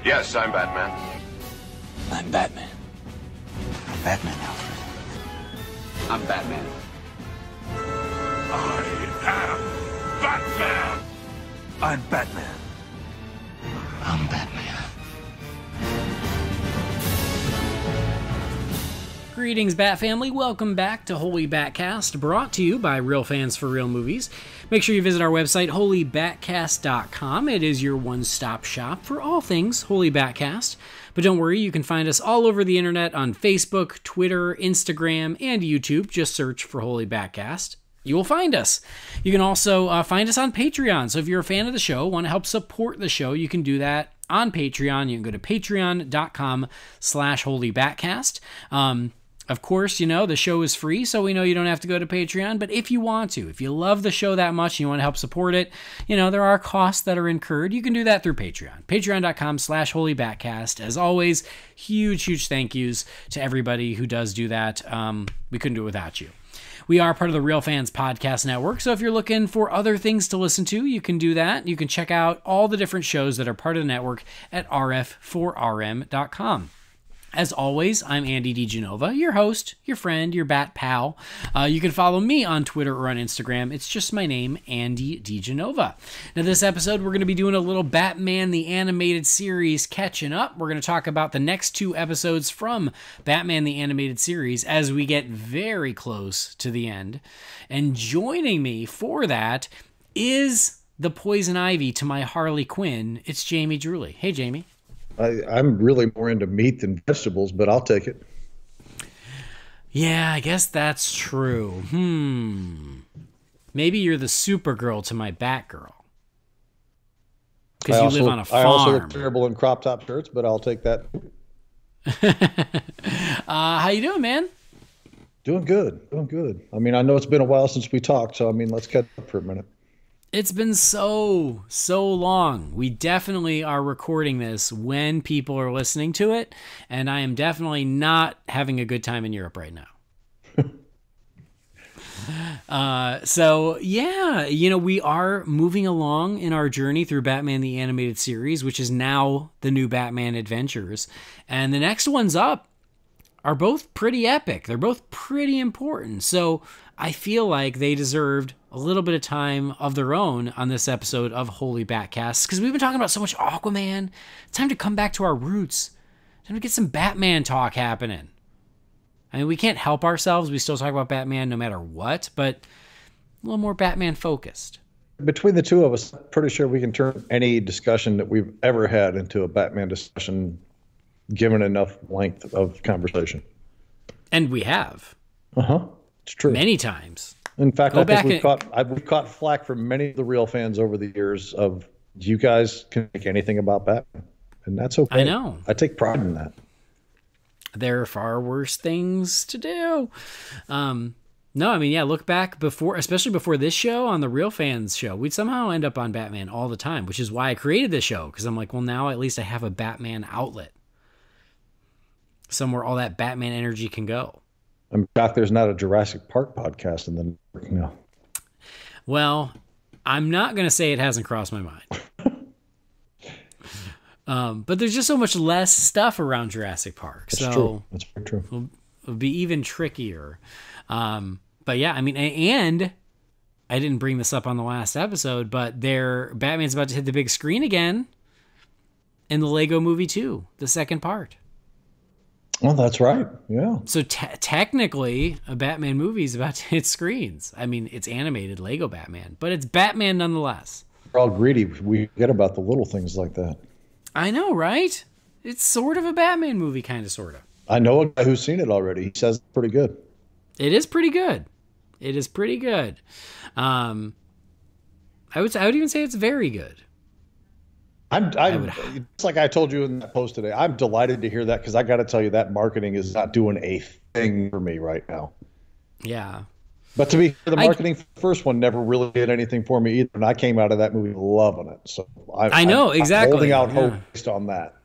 Yes, I'm Batman. I'm Batman. I'm Batman, Alfred. I'm Batman. I am Batman. I'm Batman. I'm Batman. Greetings, Bat Family. Welcome back to Holy BatCast, brought to you by Real Fans for Real Movies. Make sure you visit our website, holybatcast.com. It is your one-stop shop for all things Holy BatCast. But don't worry, you can find us all over the internet on Facebook, Twitter, Instagram, and YouTube. Just search for Holy BatCast. You will find us. You can also find us on Patreon. So if you're a fan of the show, want to help support the show, you can do that on Patreon. You can go to patreon.com/holybatcast. Of course, you know, the show is free, so we know you don't have to go to Patreon, but if you want to, if you love the show that much and you want to help support it, you know, there are costs that are incurred. You can do that through Patreon. Patreon.com/holybatcast. As always, huge thank yous to everybody who does do that. We couldn't do it without you. We are part of the Real Fans Podcast Network, so if you're looking for other things to listen to, you can do that. You can check out all the different shows that are part of the network at rf4rm.com. As always, I'm Andy DiGenova, your host, your friend, your bat pal. You can follow me on Twitter or on Instagram. It's just my name, Andy DiGenova. Now, this episode, we're going to be doing a little Batman the Animated Series catching up. We're going to talk about the next 2 episodes from Batman the Animated Series as we get very close to the end. And joining me for that is the Poison Ivy to my Harley Quinn. It's Jamie Drewley. Hey, Jamie. I'm really more into meat than vegetables, but I'll take it. Yeah, I guess that's true. Maybe you're the Supergirl to my Batgirl. Because you live on a farm. I also look terrible in crop top shirts, but I'll take that. How you doing, man? Doing good. I mean, I know it's been a while since we talked, so I mean, let's catch up for a minute. It's been so long. We definitely are recording this when people are listening to it, and I am definitely not having a good time in Europe right now. So yeah, you know, we are moving along in our journey through Batman the Animated Series, which is now the new Batman Adventures. And the next ones up are both pretty epic. They're both pretty important. So I feel like they deserved a little bit of time of their own on this episode of Holy BatCast, because we've been talking about so much Aquaman. It's time to come back to our roots. Time to get some Batman talk happening. I mean, we can't help ourselves. We still talk about Batman no matter what, but a little more Batman focused. Between the two of us, I'm pretty sure we can turn any discussion that we've ever had into a Batman discussion, given enough length of conversation. And we have. It's true. Many times. In fact, I think we've caught flack from many of the real fans over the years of, you guys can make anything about Batman. And that's okay. I know. I take pride in that. There are far worse things to do. No, I mean, yeah, look back especially before this show on the Real Fans show, we'd somehow end up on Batman all the time, which is why I created this show. Because I'm like, well, now at least I have a Batman outlet. Somewhere all that Batman energy can go. I'm shocked there's not a Jurassic Park podcast in the network now. Well, I'm not going to say it hasn't crossed my mind. But there's just so much less stuff around Jurassic Park. That's true. That's very true. It'll be even trickier. But yeah, I mean, and I didn't bring this up on the last episode, but Batman's about to hit the big screen again in the Lego Movie 2, the second part. Oh, that's right. Yeah. So technically, a Batman movie is about to hit screens. I mean, it's animated Lego Batman, but it's Batman nonetheless. We're all greedy. We forget about the little things like that. I know, right? It's sort of a Batman movie, kind of, sort of. I know a guy who's seen it already. He says it's pretty good. It is pretty good. I would even say it's very good. It's like I told you in that post today. I'm delighted to hear that, because I got to tell you, that marketing is not doing a thing for me right now. Yeah. But to be fair, the marketing for the first one never really did anything for me either, and I came out of that movie loving it. So I know exactly. I'm holding out hope based on that.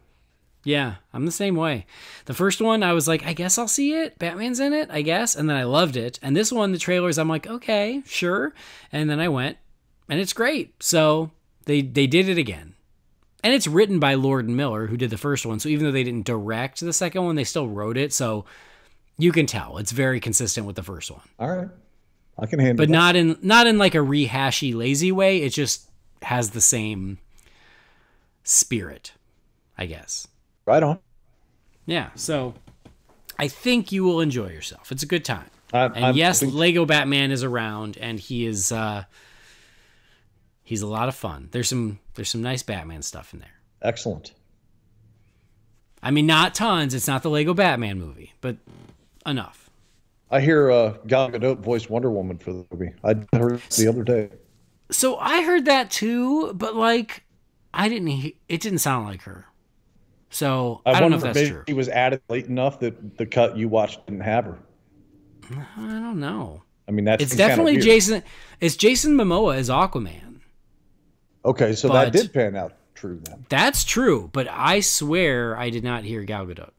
Yeah, I'm the same way. The first one, I was like, I guess I'll see it. Batman's in it, I guess. And then I loved it. And this one, the trailers, I'm like, okay, sure. And then I went, and it's great. So they did it again. And it's written by Lord and Miller, who did the first one. So even though they didn't direct the second one, they still wrote it. So you can tell it's very consistent with the first one. All right. I can handle but that. not in like a rehashy, lazy way. It just has the same spirit, I guess. Right on. Yeah. So I think you will enjoy yourself. It's a good time. Yes, Lego Batman is around, and he's a lot of fun. There's some nice Batman stuff in there. Excellent. I mean, not tons. It's not the Lego Batman movie, but enough. I hear Gal Gadot voiced Wonder Woman for the movie. I heard it the other day. So I heard that too, but like, it didn't sound like her. So I don't know if that's true. She was added late enough that the cut you watched didn't have her. I don't know. I mean, it's definitely Jason. It's Jason Momoa as Aquaman. Okay, so that did pan out true then. That's true, but I swear I did not hear Gal Gadot.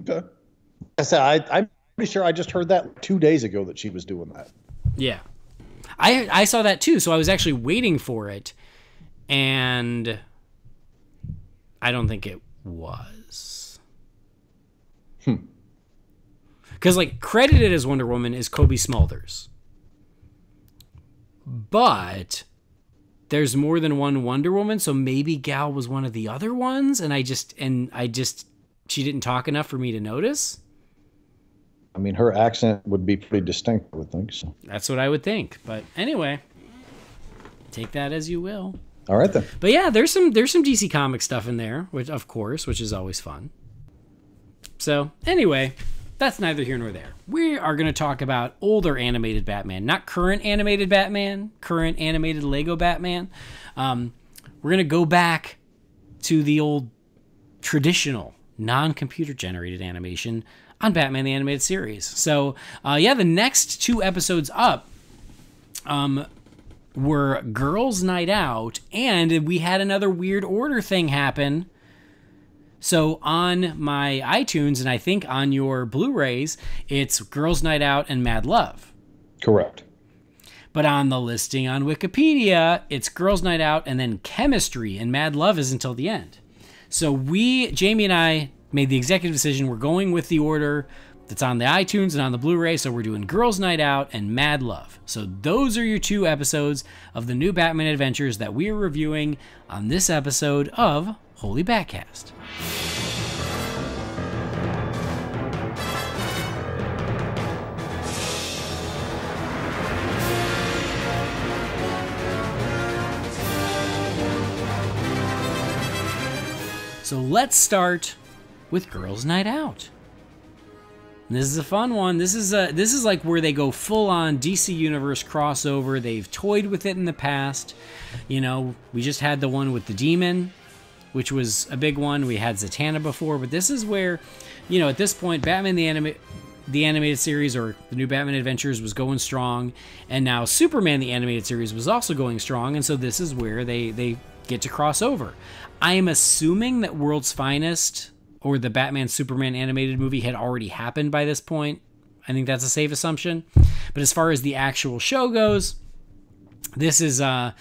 Okay. I said I'm pretty sure I just heard that 2 days ago that she was doing that. Yeah. I saw that too, so I was actually waiting for it, and I don't think it was. Because like credited as Wonder Woman is Kobe Smulders, but there's more than one Wonder Woman, so maybe Gal was one of the other ones, and she didn't talk enough for me to notice. I mean, her accent would be pretty distinct, I would think. So that's what I would think. But anyway, take that as you will. All right then. But yeah, there's some DC Comics stuff in there, which is always fun. So anyway, that's neither here nor there. We are going to talk about older animated Batman, not current animated Batman, current animated Lego Batman. We're going to go back to the old traditional non-computer generated animation on Batman the Animated Series. So, the next 2 episodes up were Girls' Night Out, and we had another weird order thing happen. So on my iTunes, and I think on your Blu-rays, it's Girls' Night Out and Mad Love. Correct. But on the listing on Wikipedia, it's Girls' Night Out and then Chemistry, and Mad Love is until the end. So Jamie and I made the executive decision. We're going with the order that's on the iTunes and on the Blu-ray. So we're doing Girls' Night Out and Mad Love. So those are your 2 episodes of the new Batman adventures that we are reviewing on this episode of Holy BatCast. So let's start with Girls' Night Out. And this is a fun one. This is like where they go full on DC Universe crossover. They've toyed with it in the past. You know, we just had the one with the Demon, which was a big one. We had Zatanna before, but this is where, you know, at this point, Batman the animated series, or the new Batman Adventures, was going strong, and now Superman the animated series was also going strong, and so this is where they get to cross over. I am assuming that World's Finest, or the Batman Superman animated movie, had already happened by this point. I think that's a safe assumption. But as far as the actual show goes, this is the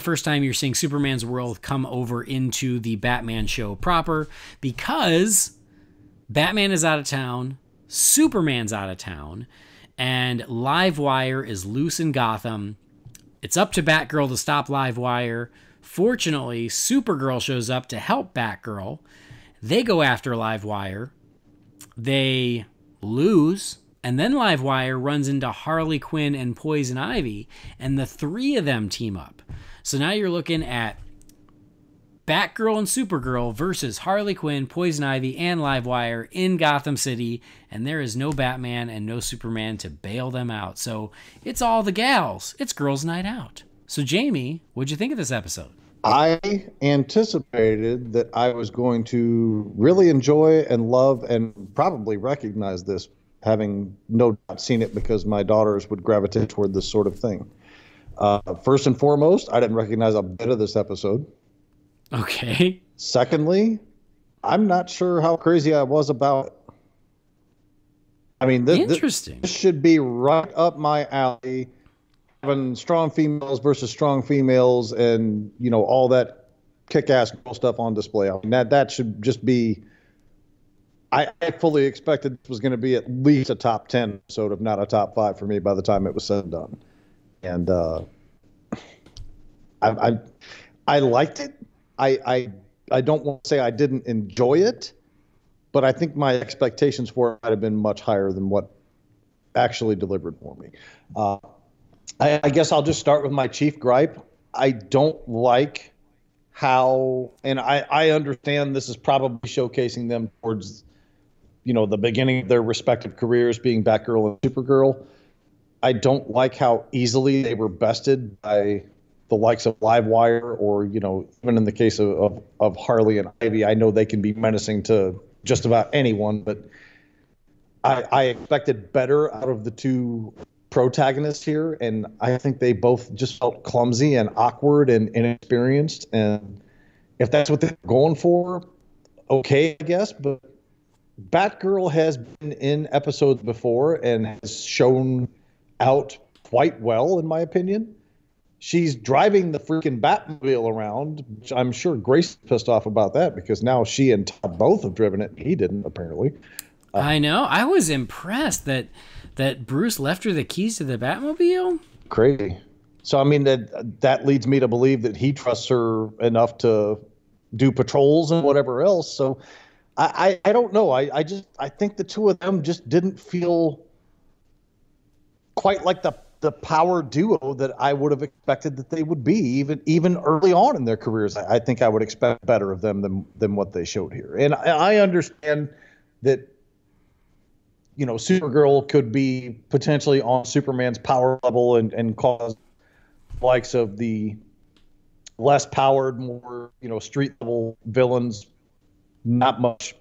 first time you're seeing Superman's world come over into the Batman show proper, because Batman is out of town, Superman's out of town, and Livewire is loose in Gotham. It's up to Batgirl to stop Livewire. Fortunately, Supergirl shows up to help Batgirl. They go after Livewire. They lose, and then Livewire runs into Harley Quinn and Poison Ivy, and the 3 of them team up. So now you're looking at Batgirl and Supergirl versus Harley Quinn, Poison Ivy, and Livewire in Gotham City, and there is no Batman and no Superman to bail them out. So it's all the gals. It's Girls' Night Out. So Jamie, what'd you think of this episode? I anticipated that I was going to really enjoy and love and probably recognize this, having no doubt seen it because my daughters would gravitate toward this sort of thing. First and foremost, I didn't recognize a bit of this episode. Okay. Secondly, I'm not sure how crazy I was about it. I mean, interesting. This should be right up my alley. Having strong females versus strong females, and you know, all that kick-ass girl stuff on display. I mean, that should just be. I fully expected this was going to be at least a top 10 episode, if not a top 5 for me by the time it was said and done. And I liked it. I don't want to say I didn't enjoy it, but I think my expectations for it might have been much higher than what actually delivered for me. I guess I'll just start with my chief gripe. I don't like how, and I understand this is probably showcasing them towards, the beginning of their respective careers, being Batgirl and Supergirl. I don't like how easily they were bested by the likes of Livewire, or even in the case of Harley and Ivy. I know they can be menacing to just about anyone, but I expected better out of the two protagonists here, and I think they both just felt clumsy and awkward and inexperienced. And if that's what they're going for, okay, I guess. But Batgirl has been in episodes before and has shown out quite well, in my opinion. She's driving the freaking Batmobile around, which I'm sure Grace is pissed off about that, because now she and Todd both have driven it. He didn't, apparently. I know. I was impressed that Bruce left her the keys to the Batmobile. Crazy. So, I mean, that leads me to believe that he trusts her enough to do patrols and whatever else. So, I don't know. I think the two of them just didn't feel quite like the power duo that I would have expected that they would be, even early on in their careers. I think I would expect better of them than what they showed here. And I understand that, Supergirl could be potentially on Superman's power level and cause likes of the less powered, more, street level villains not much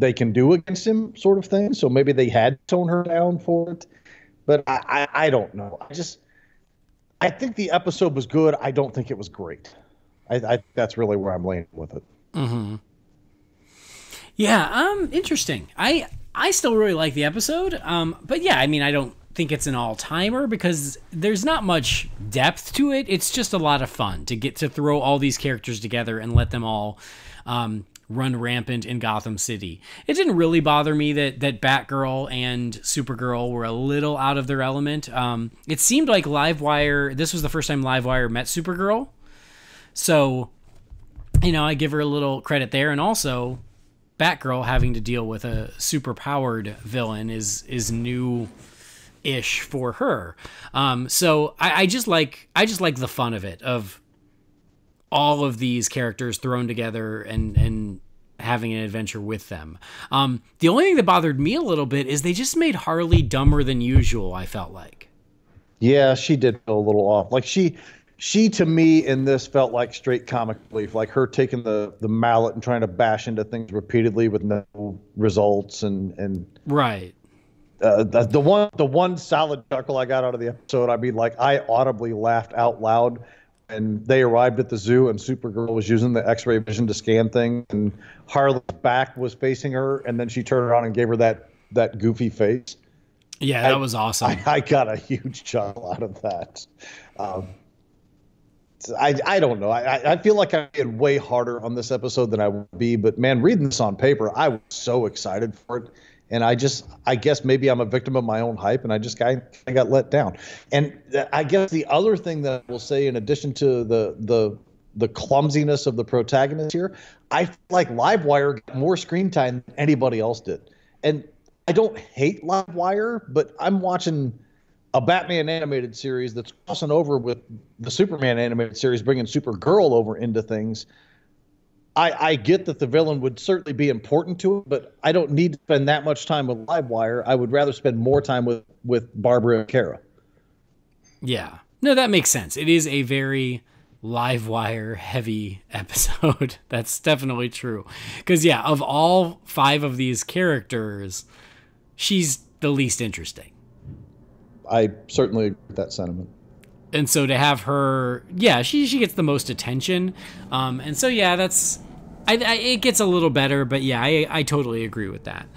they can do against him, sort of thing. So maybe they had to tone her down for it. But I don't know. I think the episode was good. I don't think it was great. That's really where I'm laying with it. Mm-hmm. Yeah, interesting. I still really like the episode. But yeah, I mean, I don't think it's an all-timer because there's not much depth to it. It's just a lot of fun to get to throw all these characters together and let them all run rampant in Gotham City. It didn't really bother me that Batgirl and Supergirl were a little out of their element. It seemed like Livewire, this was the first time Livewire met Supergirl. So, I give her a little credit there. And also, Batgirl having to deal with a super-powered villain is new-ish for her. So I just like the fun of it, of all of these characters thrown together and having an adventure with them. The only thing that bothered me a little bit is they just made Harley dumber than usual, I felt like. Yeah, she did feel a little off. Like she to me in this felt like straight comic relief, like her taking the mallet and trying to bash into things repeatedly with no results and right. The one solid chuckle I got out of the episode, I mean, like I audibly laughed out loud. And they arrived at the zoo, and Supergirl was using the X-ray vision to scan things, and Harley's back was facing her, and then she turned around and gave her that goofy face. Yeah, that was awesome. I got a huge chuckle out of that. I don't know. I feel like I did way harder on this episode than I would be, but man, reading this on paper, I was so excited for it. And I guess maybe I'm a victim of my own hype, and I got let down. And I guess the other thing that I will say, in addition to the clumsiness of the protagonist here, I feel like Livewire got more screen time than anybody else did. And I don't hate Livewire, but I'm watching a Batman animated series that's crossing over with the Superman animated series, bringing Supergirl over into things. I get that the villain would certainly be important to it, but I don't need to spend that much time with Livewire. I would rather spend more time with Barbara and Kara. Yeah. No, that makes sense. It is a very Livewire heavy episode. That's definitely true. Because, yeah, of all 5 of these characters, she's the least interesting. I certainly agree with that sentiment. And so to have her, yeah, she gets the most attention. And so, yeah, it gets a little better, but yeah, I totally agree with that.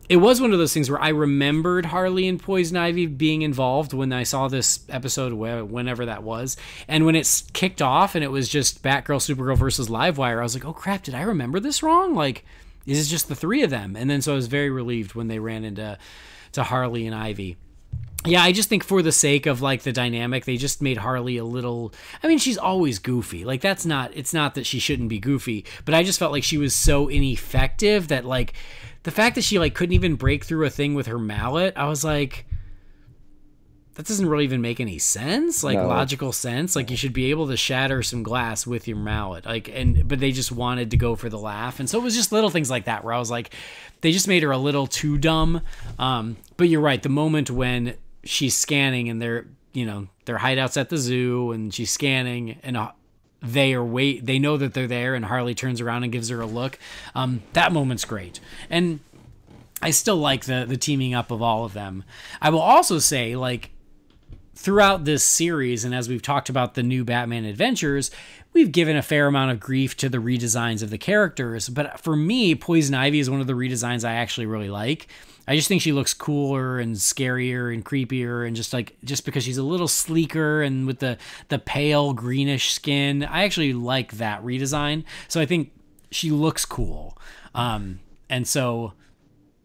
it was one of those things where I remembered Harley and Poison Ivy being involved when I saw this episode, whenever that was. And when it's kicked off and it was just Batgirl, Supergirl versus Livewire, I was like, oh crap, did I remember this wrong? Like, is this just the three of them? And then so I was very relieved when they ran into Harley and Ivy. Yeah, I just think for the sake of like the dynamic, they just made Harley a little, I mean, she's always goofy. Like it's not that she shouldn't be goofy, but I just felt like she was so ineffective that like the fact that she like couldn't even break through a thing with her mallet, I was like, that doesn't really even make any sense, like logical sense. Like you should be able to shatter some glass with your mallet. Like, but they just wanted to go for the laugh. And so it was just little things like that where I was like, they just made her a little too dumb. But you're right. The moment when she's scanning and they're hideouts at the zoo and she's scanning and they know that they're there and Harley turns around and gives her a look. That moment's great. And I still like the teaming up of all of them. I will also say, like, throughout this series, and as we've talked about the new Batman adventures, we've given a fair amount of grief to the redesigns of the characters. But for me, Poison Ivy is one of the redesigns I actually really like. I just think she looks cooler and scarier and creepier, and just because she's a little sleeker and with the pale greenish skin, I actually like that redesign. So I think she looks cool. And so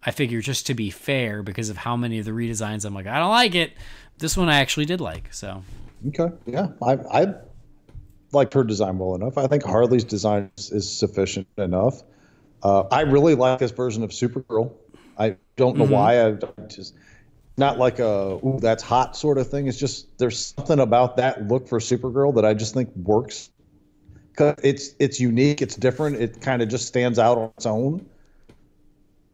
I figure, just to be fair, because of how many of the redesigns I'm like, I don't like it, this one I actually did like. So okay, yeah, I liked her design well enough. I think Harley's design is sufficient enough. I really like this version of Supergirl. I don't know why. I just not like a ooh, that's hot sort of thing. It's just there's something about that look for Supergirl that I just think works. Cause it's unique, it's different. It kind of just stands out on its own.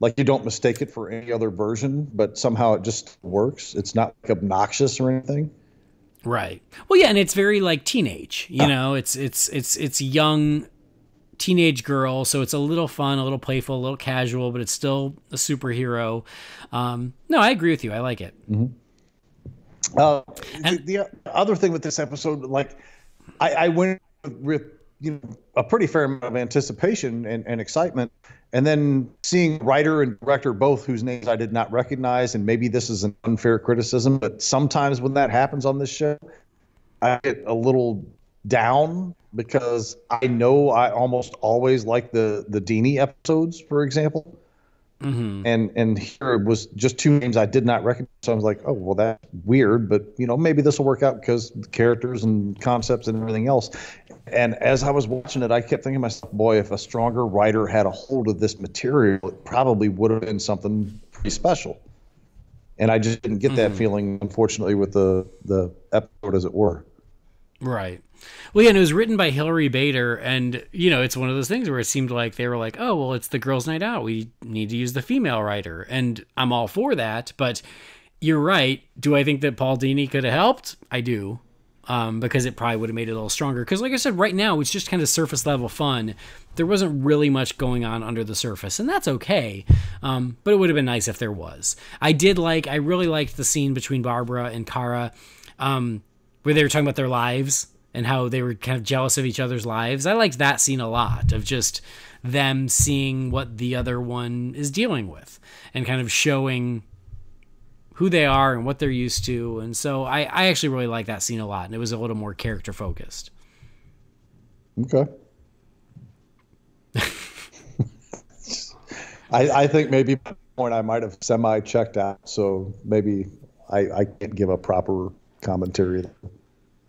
Like you don't mistake it for any other version, but somehow it just works. It's not like obnoxious or anything. Right. Well, yeah, and it's very like teenage. You know, it's young teenage girl, so it's a little fun, a little playful, a little casual, but it's still a superhero. No, I agree with you. I like it. Mm-hmm. The other thing with this episode, like I went with a pretty fair amount of anticipation and excitement, and then seeing writer and director both whose names I did not recognize, and maybe this is an unfair criticism, but sometimes when that happens on this show, I get a little down because I know I almost always like the Dini episodes, for example. Mm-hmm. And here it was just two names I did not recognize. So I was like, oh, well, that's weird, but maybe this will work out because the characters and concepts and everything else. And as I was watching it, I kept thinking to myself, boy, if a stronger writer had a hold of this material, it probably would have been something pretty special. And I just didn't get that feeling, unfortunately, with the episode, as it were. Right. Well, yeah, and it was written by Hilary Bader, and, it's one of those things where it seemed like they were like, oh, well, it's the girls' night out. We need to use the female writer, and I'm all for that, but you're right. Do I think that Paul Dini could have helped? I do, because it probably would have made it a little stronger, because like I said, right now, it's just kind of surface-level fun. There wasn't really much going on under the surface, and that's okay, but it would have been nice if there was. I really liked the scene between Barbara and Kara, where they were talking about their lives and how they were kind of jealous of each other's lives. I liked that scene a lot, of just them seeing what the other one is dealing with and kind of showing who they are and what they're used to. And so I actually really liked that scene a lot, and it was a little more character focused. Okay. I think maybe at that point I might have semi-checked out, so maybe I can't give a proper commentary.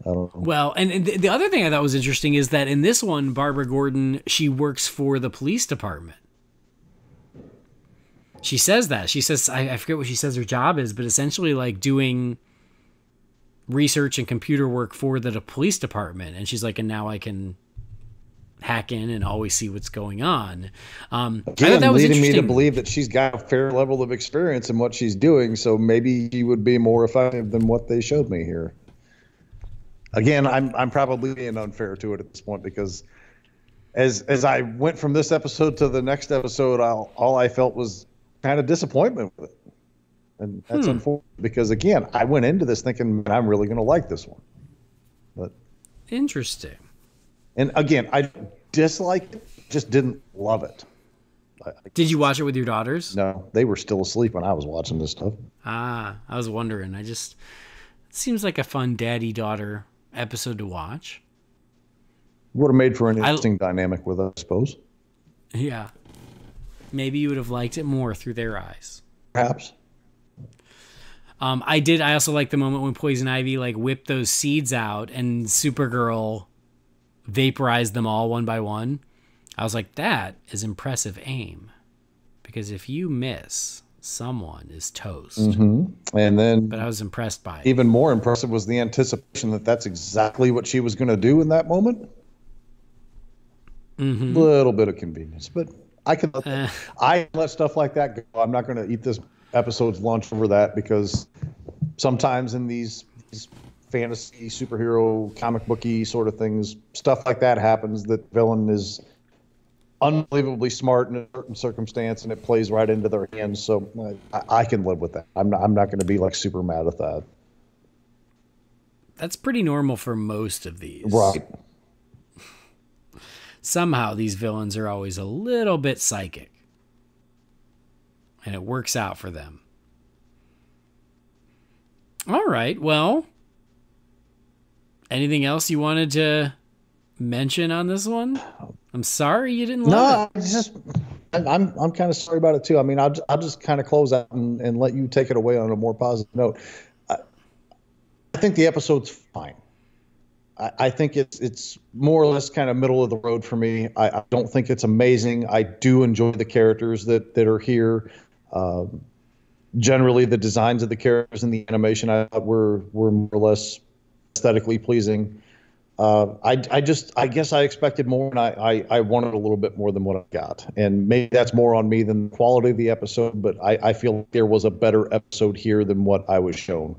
I don't know. Well, and the other thing I thought was interesting is that in this one, Barbara Gordon, she works for the police department. She says that. She says, I forget what she says her job is, but essentially like doing research and computer work for the police department. And she's like, and now I can hack in and always see what's going on. Again, that was leading me to believe that she's got a fair level of experience in what she's doing, so maybe she would be more effective than what they showed me here. Again, I'm probably being unfair to it at this point, because as I went from this episode to the next episode, all I felt was kind of disappointment with it. And that's unfortunate, because again, I went into this thinking, man, I'm really going to like this one. But interesting. And again, I disliked it, just didn't love it. Did you watch it with your daughters? No, they were still asleep when I was watching this stuff. I was wondering. It seems like a fun daddy-daughter episode to watch. Would have made for an interesting dynamic with us, I suppose. Yeah. Maybe you would have liked it more through their eyes. Perhaps. I also like the moment when Poison Ivy whipped those seeds out and Supergirl vaporized them all one by one. I was like, that is impressive aim. Because if you miss, someone is toast. Mm-hmm. And then, but I was impressed by it. Even more impressive was the anticipation that that's exactly what she was going to do in that moment. Mm-hmm. Little bit of convenience, but I can let stuff like that go. I'm not going to eat this episode's lunch over that, because sometimes in these fantasy, superhero, comic booky sort of things, stuff like that happens. That villain is unbelievably smart in a certain circumstance, and it plays right into their hands. So I can live with that. I'm not going to be super mad at that. That's pretty normal for most of these. Right. Somehow these villains are always a little bit psychic. And it works out for them. All right, well, anything else you wanted to mention on this one? I'm sorry you didn't love it. I'm kind of sorry about it too. I mean, I'll just kind of close out and let you take it away on a more positive note. I think the episode's fine. I think it's more or less kind of middle of the road for me. I don't think it's amazing. I do enjoy the characters that are here. Generally, the designs of the characters and the animation I thought were more or less aesthetically pleasing. I guess I expected more, and I wanted a little bit more than what I got. And maybe that's more on me than the quality of the episode, but I feel like there was a better episode here than what I was shown.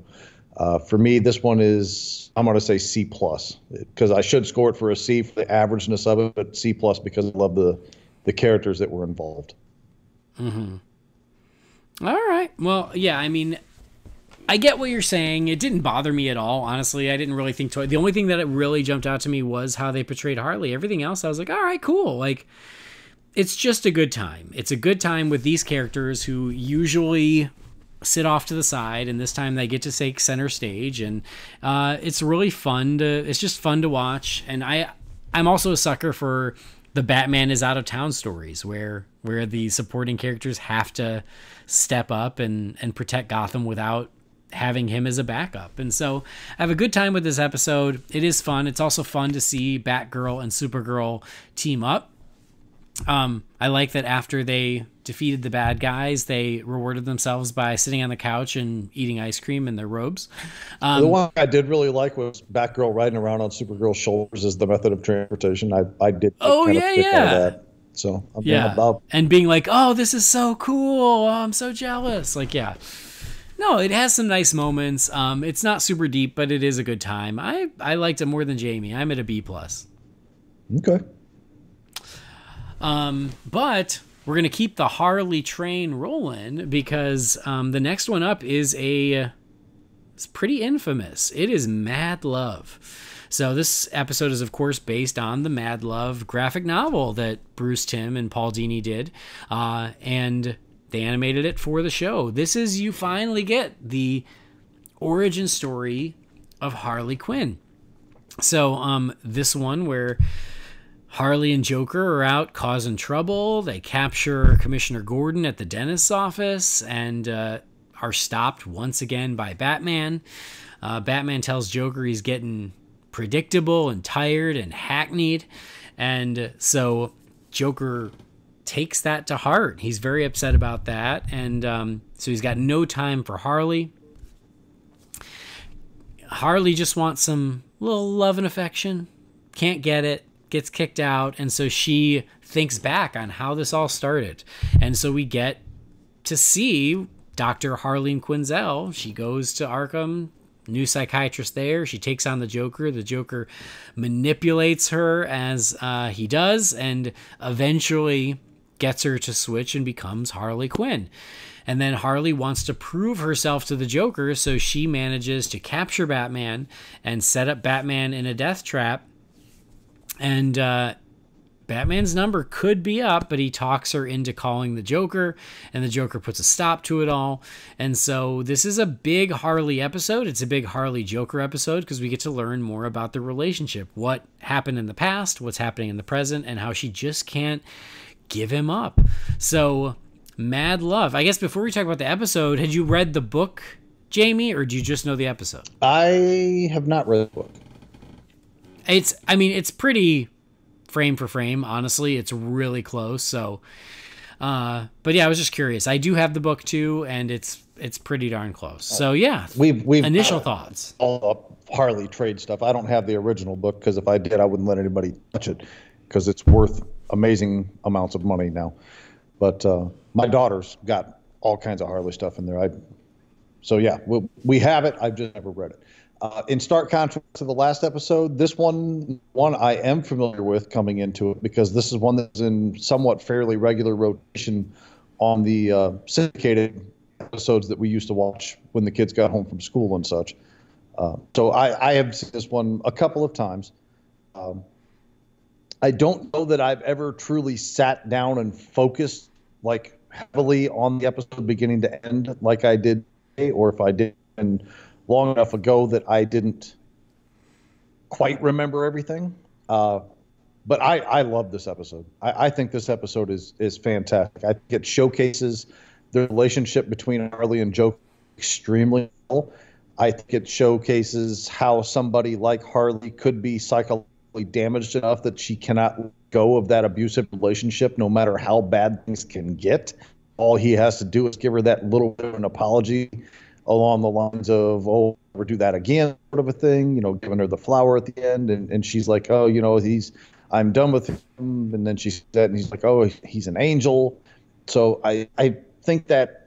For me, this one is, I'm going to say C+, because I should score it for a C for the averageness of it, but C+ because I love the characters that were involved. Mm-hmm. All right. Well, yeah, I mean, I get what you're saying. It didn't bother me at all, honestly. I didn't really think the only thing that it really jumped out to me was how they portrayed Harley. Everything else, I was like, all right, cool. It's just a good time. It's a good time with these characters who usually sit off to the side, and this time they get to take center stage, and it's really fun it's just fun to watch. And I'm also a sucker for the Batman is out of town stories where the supporting characters have to step up and protect Gotham without having him as a backup. And so I have a good time with this episode. It is fun. It's also fun to see Batgirl and Supergirl team up. I like that after they defeated the bad guys, they rewarded themselves by sitting on the couch and eating ice cream in their robes. The one I did really like was Batgirl riding around on Supergirl's shoulders as the method of transportation. I did. Oh, yeah. That. So and being like, oh, this is so cool. Oh, I'm so jealous. Yeah. No, it has some nice moments. It's not super deep, but it is a good time. I liked it more than Jamie. I'm at a B+. Okay. But we're going to keep the Harley train rolling, because the next one up is it's pretty infamous. It is Mad Love. So this episode is, of course, based on the Mad Love graphic novel that Bruce Timm and Paul Dini did, and they animated it for the show. This is, you finally get the origin story of Harley Quinn. So this one where Harley and Joker are out causing trouble. They capture Commissioner Gordon at the dentist's office and are stopped once again by Batman. Batman tells Joker he's getting predictable and tired and hackneyed. And so Joker takes that to heart. He's very upset about that. And so he's got no time for Harley. Harley just wants some little love and affection. Can't get it. Gets kicked out, and so she thinks back on how this all started. And so we get to see Dr. Harleen Quinzel. She goes to Arkham, new psychiatrist there. She takes on the Joker. The Joker manipulates her as he does, and eventually gets her to switch and becomes Harley Quinn. And then Harley wants to prove herself to the Joker, so she manages to capture Batman and set up Batman in a death trap. And Batman's number could be up, but he talks her into calling the Joker, and the Joker puts a stop to it all. And so this is a big Harley episode. It's a big Harley Joker episode because we get to learn more about the relationship, what happened in the past, what's happening in the present, and how she just can't give him up. So mad love. I guess before we talk about the episode, had you read the book, Jamie, or do you just know the episode? I have not read the book. It's pretty frame for frame, honestly. It's really close. So, but yeah, I was just curious. I do have the book too, and it's pretty darn close. So yeah, we've initial thoughts. All Harley trade stuff. I don't have the original book because if I did, I wouldn't let anybody touch it because it's worth amazing amounts of money now. But my daughter's got all kinds of Harley stuff in there. So yeah, we have it. I've just never read it. In stark contrast to the last episode, this one I am familiar with coming into it because this is one that's in somewhat fairly regular rotation on the syndicated episodes that we used to watch when the kids got home from school and such. So I have seen this one a couple of times. I don't know that I've ever truly sat down and focused like heavily on the episode beginning to end like I did today, or if I did long enough ago that I didn't quite remember everything. But I love this episode. I think this episode is fantastic. I think it showcases the relationship between Harley and Joker extremely well. I think it showcases how somebody like Harley could be psychologically damaged enough that she cannot let go of that abusive relationship no matter how bad things can get. All he has to do is give her that little bit of an apology along the lines of, oh, never do that again, sort of a thing, giving her the flower at the end. And she's like, oh, I'm done with him. And then she said, and he's like, oh, he's an angel. So I think that,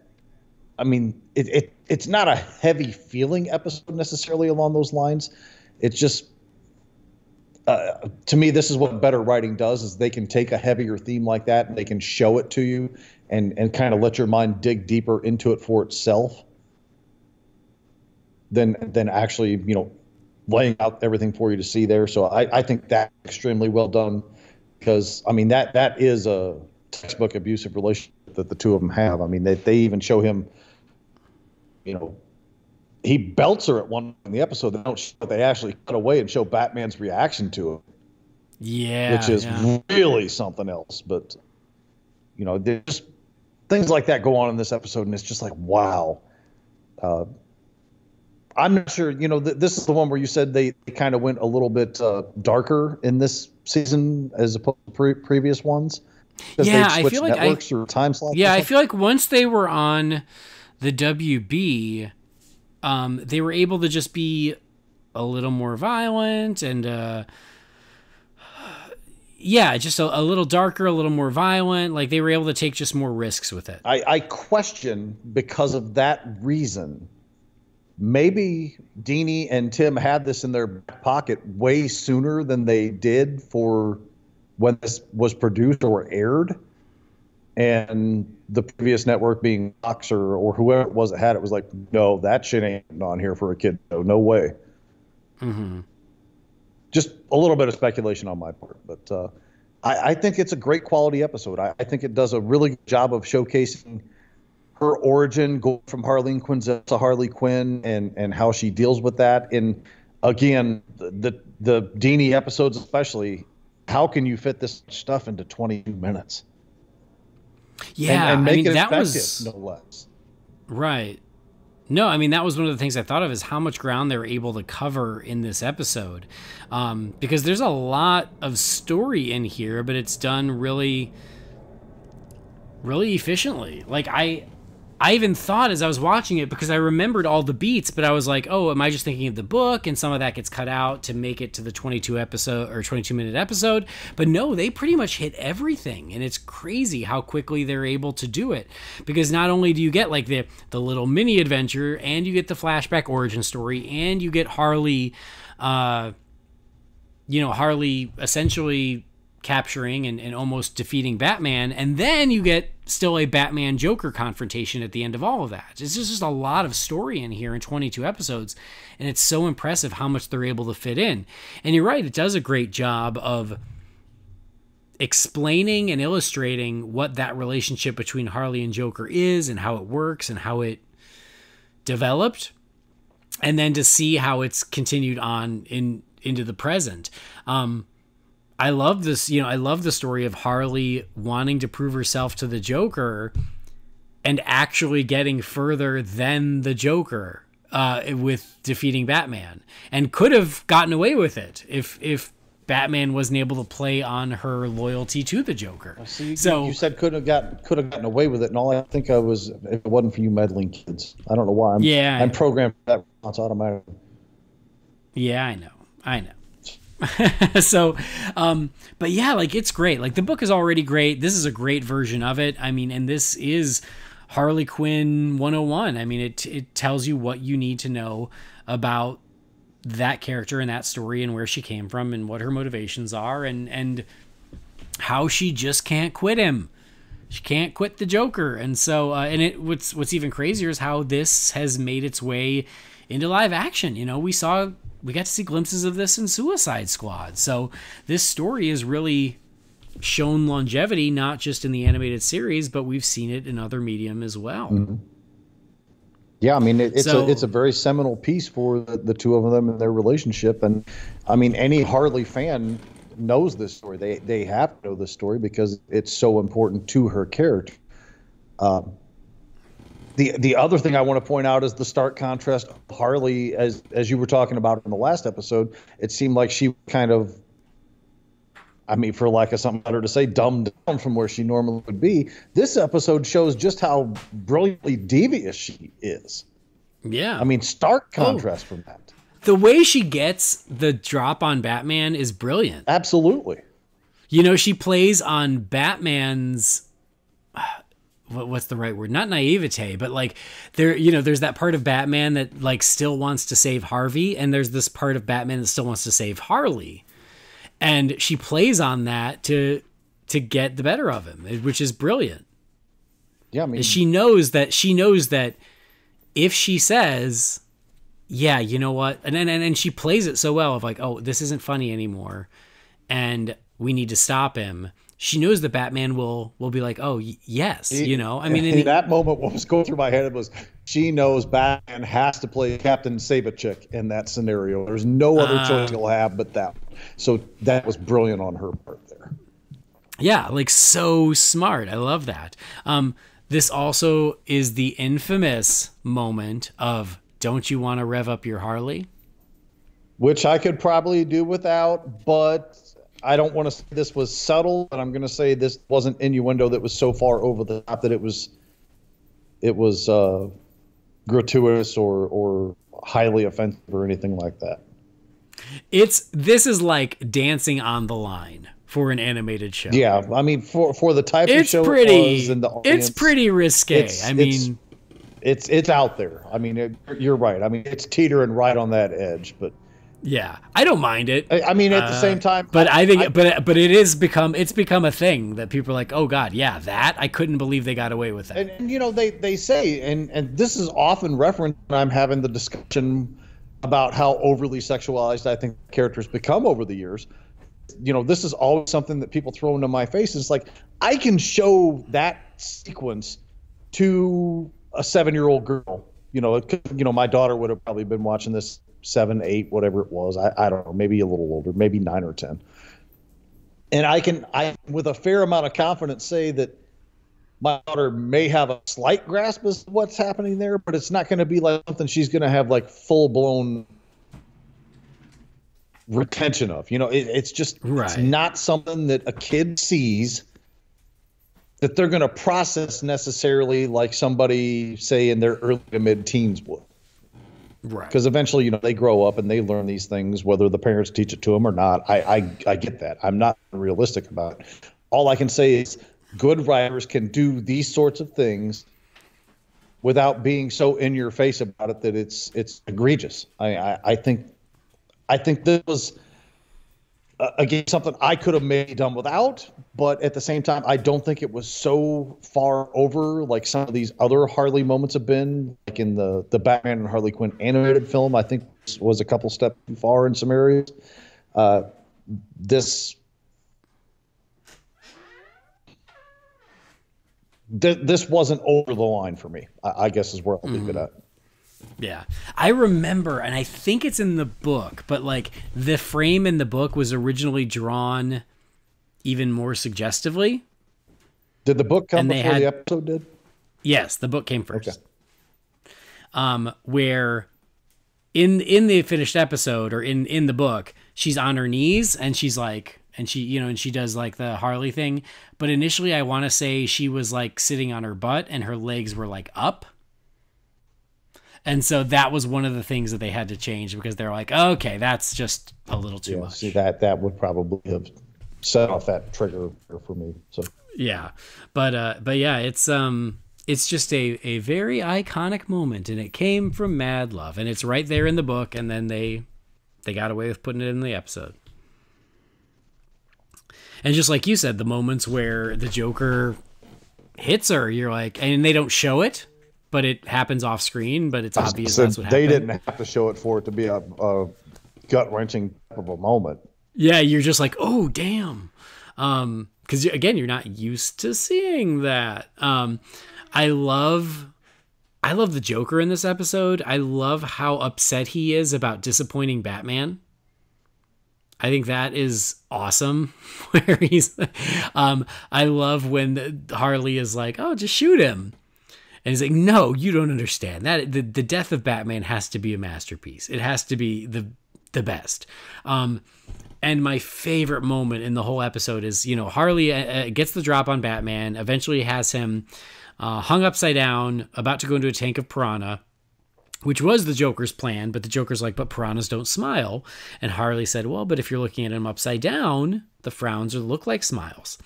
it's not a heavy feeling episode necessarily along those lines. It's just, to me, this is what better writing does, is they can take a heavier theme like that and they can show it to you and kind of let your mind dig deeper into it for itself than actually, laying out everything for you to see there. So I think that's extremely well done because, that is a textbook abusive relationship that the two of them have. They even show him, he belts her at one in the episode. They actually cut away and show Batman's reaction to it. Yeah. Which is really something else. But, there's things like that go on in this episode, and it's just like, wow. I'm not sure, this is the one where you said they kind of went a little bit darker in this season as opposed to previous ones. Yeah, I feel like networks or time slots. Yeah, I feel like once they were on the WB, they were able to just be a little more violent and just a little darker, a little more violent. Like they were able to take just more risks with it. I question, because of that reason, maybe Deanie and Tim had this in their back pocket way sooner than they did for when this was produced or aired. And the previous network, being Fox or whoever it was that had it, was like, no, that shit ain't on here for a kid. No way. Mm-hmm. Just a little bit of speculation on my part. But I think it's a great quality episode. I think it does a really good job of showcasing her origin, going from Harley Quinn to Harley Quinn, and how she deals with that. And again, the Deanie episodes especially, how can you fit this stuff into 22 minutes? Yeah, and make it that effective, no less. Right. No, that was one of the things I thought of, is how much ground they were able to cover in this episode. Because there's a lot of story in here, but it's done really, really efficiently. Like I even thought as I was watching it, because I remembered all the beats, but I was like, oh, am I just thinking of the book? And some of that gets cut out to make it to the 22-minute episode. But no, they pretty much hit everything. And it's crazy how quickly they're able to do it. Because not only do you get like the little mini adventure, and you get the flashback origin story, and you get Harley, Harley essentially capturing and almost defeating Batman, and then you get still a Batman Joker confrontation at the end of all of that. It's just a lot of story in here in 22 episodes, and it's so impressive how much they're able to fit in. And you're right, it does a great job of explaining and illustrating what that relationship between Harley and Joker is and how it works and how it developed, and then to see how it's continued on into the present. I love this, I love the story of Harley wanting to prove herself to the Joker and actually getting further than the Joker with defeating Batman, and could have gotten away with it if Batman wasn't able to play on her loyalty to the Joker. You said could have gotten away with it, and all I think I was, if it wasn't for you meddling kids. I don't know why. I'm programmed for that response automatically. Yeah, I know. So, but yeah, like, it's great. Like, the book is already great. This is a great version of it. I mean, and this is Harley Quinn 101. I mean, it tells you what you need to know about that character and that story and where she came from and what her motivations are and how she just can't quit him. She can't quit the Joker. And so, what's even crazier is how this has made its way into live action. We got to see glimpses of this in Suicide Squad. So this story has really shown longevity, not just in the animated series, but we've seen it in other medium as well. Mm-hmm. Yeah, I mean, it's a very seminal piece for the two of them and their relationship. And I mean, any Harley fan knows this story. They have to know this story because it's so important to her character. The other thing I want to point out is the stark contrast of Harley, as you were talking about in the last episode. It seemed like she kind of, I mean, for lack of something better to say, dumbed down from where she normally would be. This episode shows just how brilliantly devious she is. Yeah. I mean, stark contrast from that. The way she gets the drop on Batman is brilliant. Absolutely. She plays on Batman's, what's the right word? Not naivete, but like there's that part of Batman that like still wants to save Harvey, and there's this part of Batman that still wants to save Harley. And she plays on that to get the better of him, which is brilliant. Yeah, I mean, she knows that if she says, yeah, you know what, and she plays it so well of like, oh, this isn't funny anymore, and we need to stop him. She knows that Batman will be like, oh, yes, I mean, in that moment, what was going through my head was she knows Batman has to play Captain Save-A-Chick in that scenario. There's no other choice he'll have but that. So that was brilliant on her part there. Yeah, like, so smart. I love that. This also is the infamous moment of, don't you want to rev up your Harley? Which I could probably do without, but I don't want to say this was subtle, but I'm going to say this wasn't innuendo that was so far over the top that it was gratuitous or highly offensive or anything like that. This is like dancing on the line for an animated show. Yeah, I mean, for the type of show it was and the audience, it's pretty risque. It's out there. I mean, you're right. I mean, it's teetering right on that edge, but. Yeah, I don't mind it. I mean, at the same time, but I think, but it's become a thing that people are like, oh God, yeah, that I couldn't believe they got away with that. And they say, and this is often referenced when I'm having the discussion about how overly sexualized I think characters become over the years. This is always something that people throw into my face. It's like, I can show that sequence to a 7-year-old girl. My daughter would have probably been watching this 7, 8, whatever it was. I don't know, maybe a little older, maybe 9 or 10. And I with a fair amount of confidence say that my daughter may have a slight grasp as to what's happening there, but it's not going to be like something she's going to have like full blown retention of. It's just right. It's not something that a kid sees that they're going to process necessarily like somebody, say, in their early to mid-teens would. Right. Because eventually, they grow up and they learn these things, whether the parents teach it to them or not. I get that. I'm not realistic about it. All I can say is good writers can do these sorts of things without being so in your face about it that it's egregious. I think this was again something I could have maybe done without, but at the same time, I don't think it was so far over like some of these other Harley moments have been, like in the Batman and Harley Quinn animated film. I think this was a couple steps too far in some areas. This this wasn't over the line for me, I guess is where I'll leave it at. Yeah. I remember, and I think it's in the book, but like the frame in the book was originally drawn even more suggestively. Did the book come before the episode did? Yes, the book came first. Okay. Where in the finished episode, or in the book, she's on her knees and she's like, and she does like the Harley thing. But initially I want to say she was like sitting on her butt and her legs were like up. And so that was one of the things that they had to change, because they're like, okay, that's just a little too much. See, that would probably have set off that trigger for me. So yeah, but yeah, it's just a very iconic moment, and it came from Mad Love, and it's right there in the book, and then they got away with putting it in the episode. And just like you said, the moments where the Joker hits her, you're like, and they don't show it, but it happens off scran, but it's obvious that's what happened. They didn't have to show it for it to be a gut-wrenching type of a moment. Yeah, you're just like, oh, damn. Because, again, you're not used to seeing that. I love the Joker in this episode. I love how upset he is about disappointing Batman. I think that is awesome. Where he's, I love when Harley is like, oh, just shoot him. And he's like, no, you don't understand. That the death of Batman has to be a masterpiece. It has to be the best. And my favorite moment in the whole episode is, Harley gets the drop on Batman, eventually has him hung upside down, about to go into a tank of piranha, which was the Joker's plan. But the Joker's like, but piranhas don't smile. And Harley said, well, but if you're looking at him upside down, the frowns look like smiles.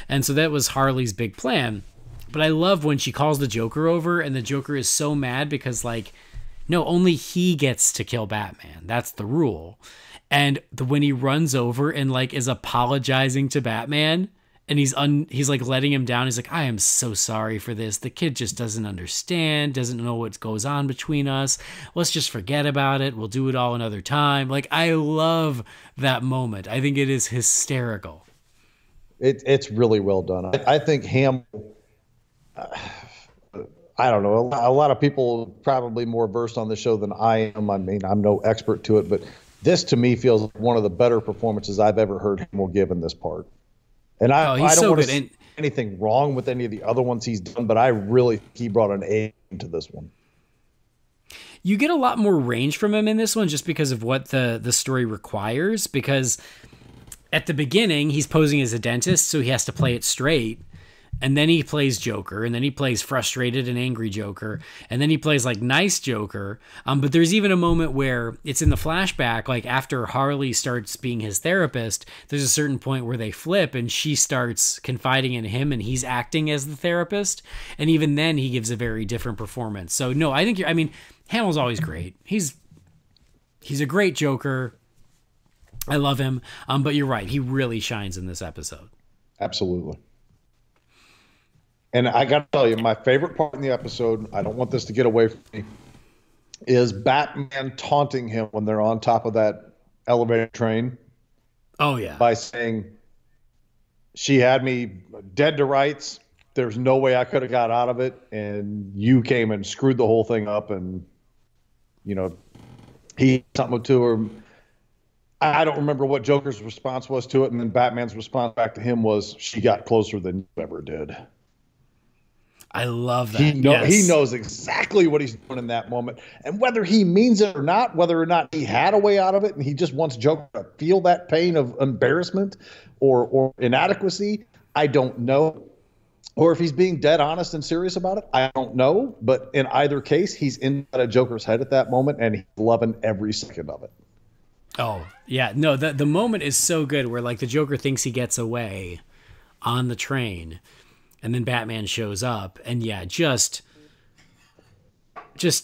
And so that was Harley's big plan. But I love when she calls the Joker over, and the Joker is so mad because, like, no, only he gets to kill Batman. That's the rule. And when he runs over and, like, is apologizing to Batman, and he's like letting him down. He's like, I am so sorry for this. The kid just doesn't understand, doesn't know what goes on between us. Let's just forget about it. We'll do it all another time. Like, I love that moment. I think it is hysterical. It's really well done. I think Hamill, I don't know. A lot of people probably more versed on the show than I am. I mean, I'm no expert to it, but this to me feels like one of the better performances I've ever heard Hamill give in this part. And I don't want to see anything wrong with any of the other ones he's done, but I really think he brought an A into this one. You get a lot more range from him in this one just because of what the story requires, because at the beginning he's posing as a dentist, so he has to play it straight. And then he plays Joker, and then he plays frustrated and angry Joker, and then he plays like nice Joker. But there's even a moment where it's in the flashback, like after Harley starts being his therapist, there's a certain point where they flip and she starts confiding in him and he's acting as the therapist. And even then he gives a very different performance. So no, I think Hamill's always great. He's a great Joker. I love him. But you're right. He really shines in this episode. Absolutely. And I got to tell you, my favorite part in the episode, I don't want this to get away from me, is Batman taunting him when they're on top of that elevator train. Oh, yeah. By saying, she had me dead to rights. There's no way I could have got out of it. And you came and screwed the whole thing up. And, he something to her. I don't remember what Joker's response was to it. And then Batman's response back to him was, she got closer than you ever did. I love that. He knows exactly what he's doing in that moment. And whether he means it or not, whether or not he had a way out of it and he just wants Joker to feel that pain of embarrassment or inadequacy, I don't know. Or if he's being dead honest and serious about it, I don't know. But in either case, he's inside a Joker's head at that moment, and he's loving every second of it. Oh, yeah. No, the moment is so good where, like, the Joker thinks he gets away on the train, and then Batman shows up, and yeah, just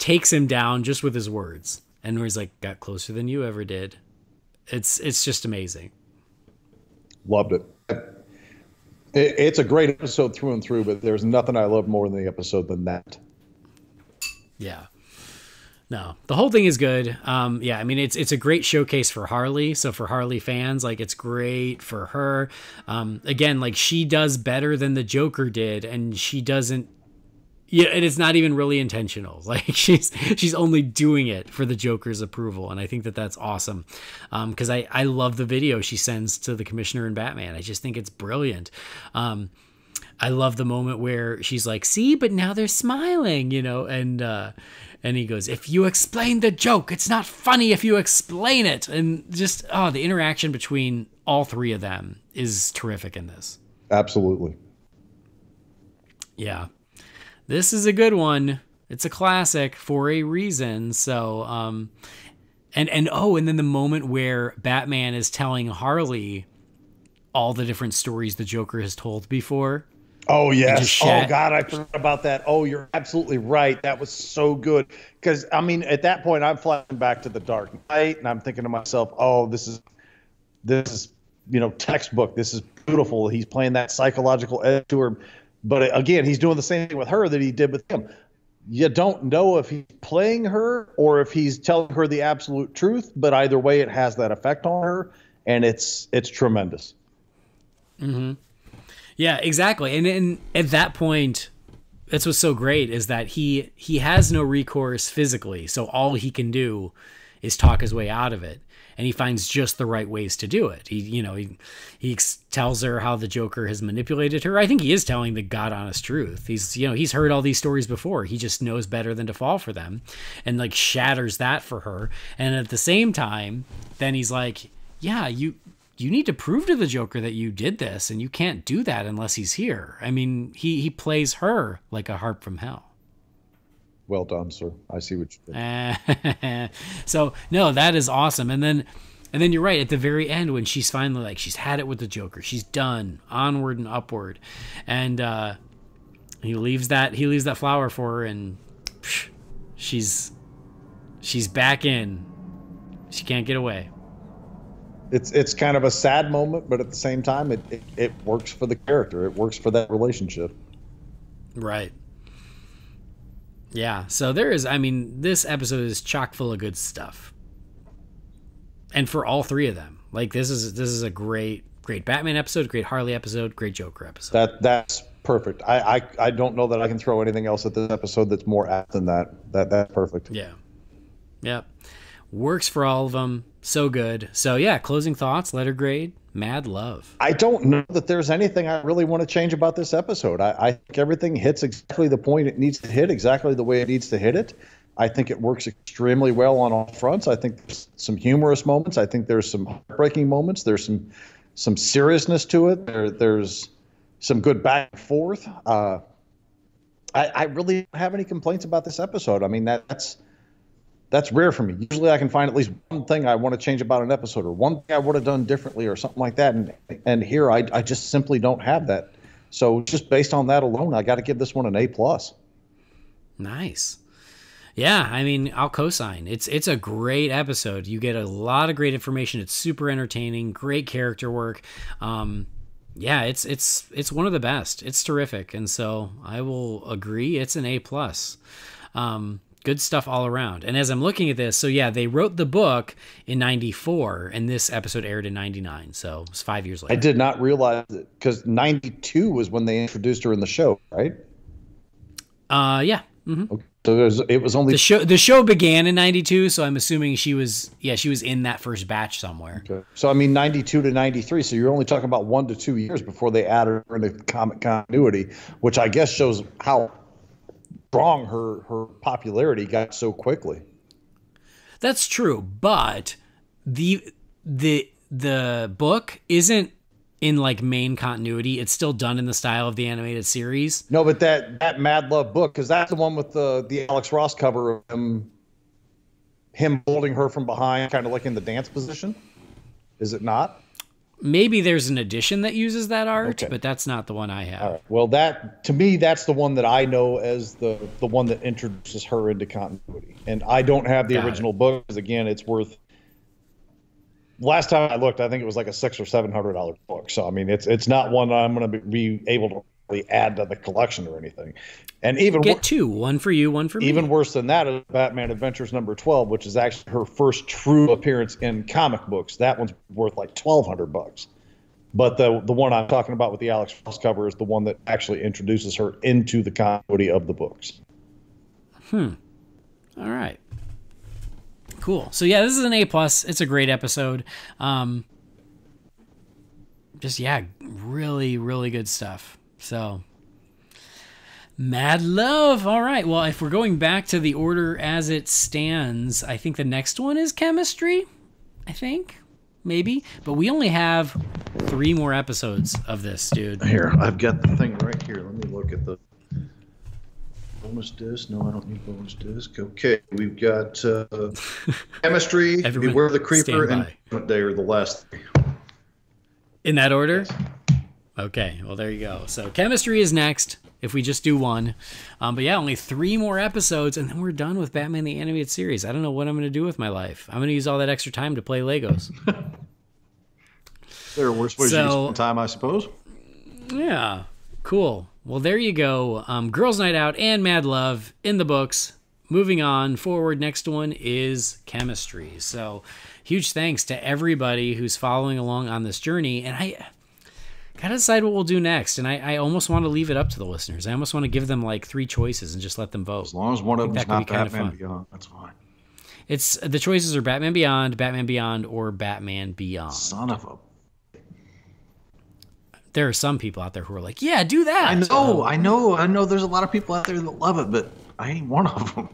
takes him down just with his words. And where he's like, got closer than you ever did. It's just amazing. Loved it. It's a great episode through and through, but there's nothing I love more in the episode than that. Yeah. No, the whole thing is good. Yeah, I mean, it's a great showcase for Harley. So for Harley fans, like, it's great for her. Again, like, she does better than the Joker did, and she doesn't. Yeah, and it's not even really intentional. Like, she's only doing it for the Joker's approval, and I think that that's awesome. Because I love the video she sends to the Commissioner and Batman. I just think it's brilliant. I love the moment where she's like, "See, but now they're smiling," you know, and he goes, "If you explain the joke, it's not funny if you explain it." And just, the interaction between all three of them is terrific in this. Absolutely. Yeah. This is a good one. It's a classic for a reason. So, and then the moment where Batman is telling Harley all the different stories the Joker has told before. Oh, yes. Oh, God, I forgot about that. Oh, you're absolutely right. That was so good. Because, I mean, at that point, I'm flashing back to the Dark Knight, and I'm thinking to myself, oh, this is textbook. This is beautiful. He's playing that psychological edge to her. But, again, he's doing the same thing with her that he did with him. You don't know if he's playing her or if he's telling her the absolute truth, but either way, it has that effect on her, and it's tremendous. Mm-hmm. Yeah, exactly. And at that point, that's what's so great is that he has no recourse physically. So all he can do is talk his way out of it. And he finds just the right ways to do it. He tells her how the Joker has manipulated her. I think he is telling the God honest truth. He's heard all these stories before. He just knows better than to fall for them, and like shatters that for her. And at the same time, then he's like, yeah, you need to prove to the Joker that you did this, and you can't do that unless he's here. I mean, he plays her like a harp from hell. Well done, sir. I see what you did. So, no, that is awesome. And then you're right, at the very end when she's finally like, she's had it with the Joker. She's done. Onward and upward. And he leaves that flower for her, and she's back in. She can't get away. It's kind of a sad moment, but at the same time, it works for the character. It works for that relationship. Right. Yeah. So this episode is chock full of good stuff. And for all three of them. Like, this is a great Batman episode, great Harley episode, great Joker episode. That's perfect. I don't know that I can throw anything else at this episode that's more apt than that. That's perfect. Yeah. Yep. Works for all of them. So good. So yeah, closing thoughts, letter grade, mad love. I don't know that there's anything I really want to change about this episode. I think everything hits exactly the point it needs to hit, exactly the way it needs to hit it. I think it works extremely well on all fronts. I think there's some humorous moments. I think there's some heartbreaking moments. There's some seriousness to it. There's some good back and forth. I really don't have any complaints about this episode. I mean, that's rare for me. Usually I can find at least one thing I want to change about an episode, or one thing I would have done differently, or something like that. And here I just simply don't have that. So just based on that alone, I got to give this one an A+. Nice. Yeah, I mean, I'll co-sign. It's a great episode. You get a lot of great information. It's super entertaining, great character work. Yeah, it's one of the best. It's terrific. And so I will agree it's an A+. Good stuff all around. And as I'm looking at this, so yeah, they wrote the book in 94 and this episode aired in 99. So it's 5 years later. I did not realize it, because 92 was when they introduced her in the show, right? Yeah. Mm-hmm. Okay. So it was only the show began in 92. So I'm assuming she was in that first batch somewhere. Okay. So I mean, 92 to 93. So you're only talking about 1 to 2 years before they added her into comic continuity, which I guess shows how strong her popularity got so quickly. That's true, but the book isn't in like main continuity. It's still done in the style of the animated series. No, but that Mad Love book, because that's the one with the Alex Ross cover of him holding her from behind, kind of like in the dance position. Is it not? Maybe there's an edition that uses that art, but that's not the one I have. All right. Well, to me, that's the one that I know as the one that introduces her into continuity. And I don't have the original book, because again, it's worth. Last time I looked, I think it was like a $600 or $700 book. So I mean, it's not one that I'm going to be able to really add to the collection or anything. And even get two, one for you, one for me. Even worse than that is Batman Adventures number 12, which is actually her first true appearance in comic books. That one's worth like $1,200. But the one I'm talking about with the Alex Ross cover is the one that actually introduces her into the continuity of the books. All right. Cool. So yeah, this is an A+. It's a great episode. Really, really good stuff. So mad love. All right. Well, if we're going back to the order as it stands, I think the next one is chemistry. I think. Maybe. But we only have 3 more episodes of this, dude. Here, I've got the thing right here. Let me look at the bonus disc. No, I don't need bonus disc. Okay, we've got chemistry, Beware the Creeper, and Judgment Day are the last 3. In that order? Yes. Okay, well, there you go. So chemistry is next, if we just do one. But yeah, only 3 more episodes, and then we're done with Batman the Animated Series. I don't know what I'm going to do with my life. I'm going to use all that extra time to play Legos. There are worse ways to use time, I suppose. Yeah, cool. Well, there you go. Girls' Night Out and Mad Love in the books. Moving on forward, next one is chemistry. So huge thanks to everybody who's following along on this journey. And I gotta decide what we'll do next. And I almost want to leave it up to the listeners. I almost want to give them like 3 choices and just let them vote. As long as one of them's not Batman Beyond, that's fine. It's the choices are Batman Beyond, or Batman Beyond. Son of a... There are some people out there who are like, yeah, do that. I know. There's a lot of people out there that love it, but I ain't one of them.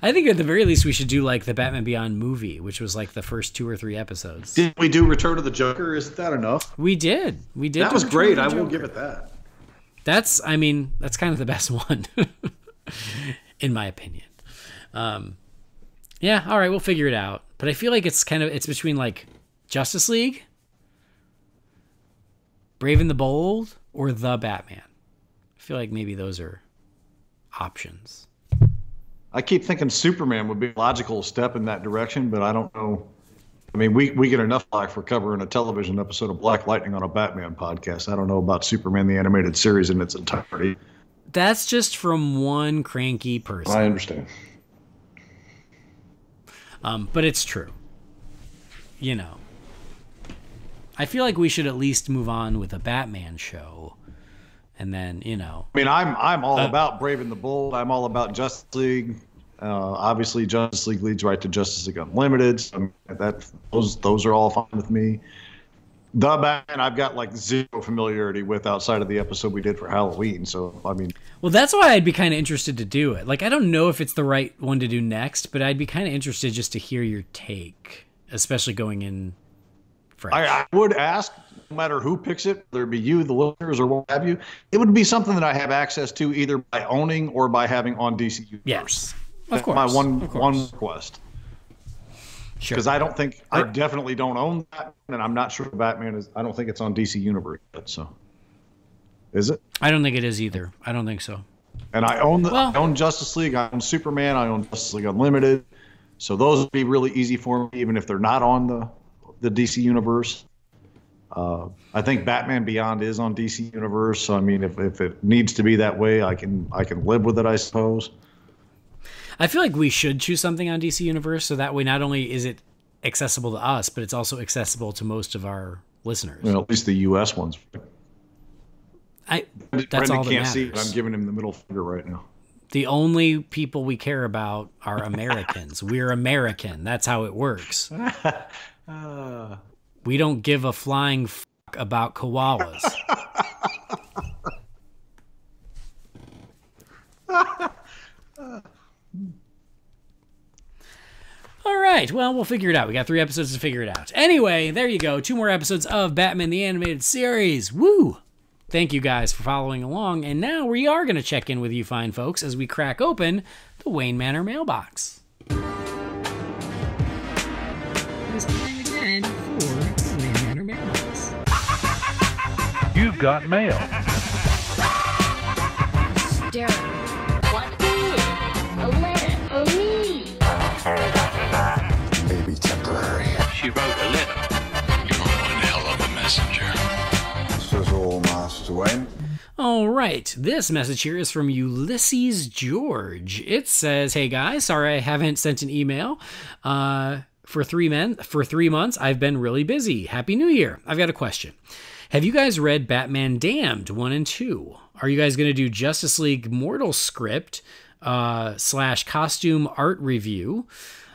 I think at the very least we should do like the Batman Beyond movie, which was like the first 2 or 3 episodes. Did we do Return of the Joker? Isn't that enough? We did. That was great. I will give it that. That's kind of the best one, in my opinion. Yeah, all right, we'll figure it out. But I feel like it's between like Justice League, Brave and the Bold, or The Batman. I feel like maybe those are options. I keep thinking Superman would be a logical step in that direction, but I don't know. I mean, we get enough flack for covering a television episode of Black Lightning on a Batman podcast. I don't know about Superman the Animated Series in its entirety. That's just from one cranky person. I understand. But it's true. You know. I feel like we should at least move on with a Batman show. And then, you know. I mean, I'm all about Brave and the Bold. I'm all about Justice League. Obviously, Justice League leads right to Justice League Unlimited. So those are all fine with me. The Batman, I've got like 0 familiarity with outside of the episode we did for Halloween. So, I mean. Well, that's why I'd be kind of interested to do it. Like, I don't know if it's the right one to do next, but I'd be kind of interested just to hear your take, especially going in fresh. I would ask, no matter who picks it, whether it be you, the listeners, or what have you, it would be something that I have access to either by owning or by having on DC Universe. Yes, of course. My one request. Sure. Because I definitely don't own that, and I'm not sure Batman is. I don't think it's on DC Universe yet. So, is it? I don't think it is either. I don't think so. And I own Justice League. I own Superman. I own Justice League Unlimited. So those would be really easy for me, even if they're not on the DC Universe. I think Batman Beyond is on DC Universe. So I mean, if it needs to be that way, I can live with it, I suppose. I feel like we should choose something on DC Universe, so that way not only is it accessible to us, but it's also accessible to most of our listeners. Well, at least the U.S. ones. That's Brendan all that can't matters. see it. I'm giving him the middle finger right now. The only people we care about are Americans. We're American. That's how it works. We don't give a flying fuck about koalas. All right, well, we'll figure it out. We got 3 episodes to figure it out. Anyway, there you go. 2 more episodes of Batman the Animated Series. Woo! Thank you guys for following along. And now we are going to check in with you fine folks as we crack open the Wayne Manor mailbox. It's time again for the Wayne Manor mailbox. You've got mail. Darren. What is a letter for me? Maybe temporary. She wrote a letter. You're one hell of a messenger. This is all, Master Wayne. All right, this message here is from Ulysses George. It says, "Hey guys, sorry I haven't sent an email. For 3 months, I've been really busy. Happy New Year. I've got a question. Have you guys read Batman Damned 1 and 2? Are you guys going to do Justice League Mortal script / costume art review?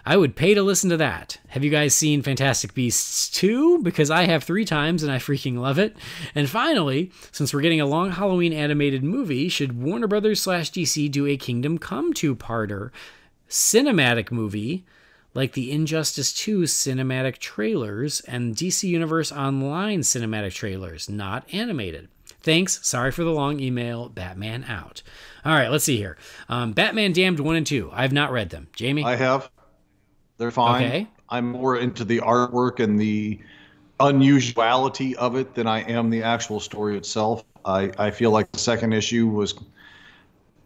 I would pay to listen to that. Have you guys seen Fantastic Beasts 2? Because I have 3 times and I freaking love it. And finally, since we're getting a long Halloween animated movie, should Warner Brothers / DC do a Kingdom Come 2-parter cinematic movie like the Injustice 2 cinematic trailers and DC Universe Online cinematic trailers, not animated? Thanks. Sorry for the long email. Batman out." All right, let's see here. Batman Damned 1 and 2. I've not read them. Jamie? I have. They're fine. Okay. I'm more into the artwork and the unusuality of it than I am the actual story itself. I feel like the second issue was,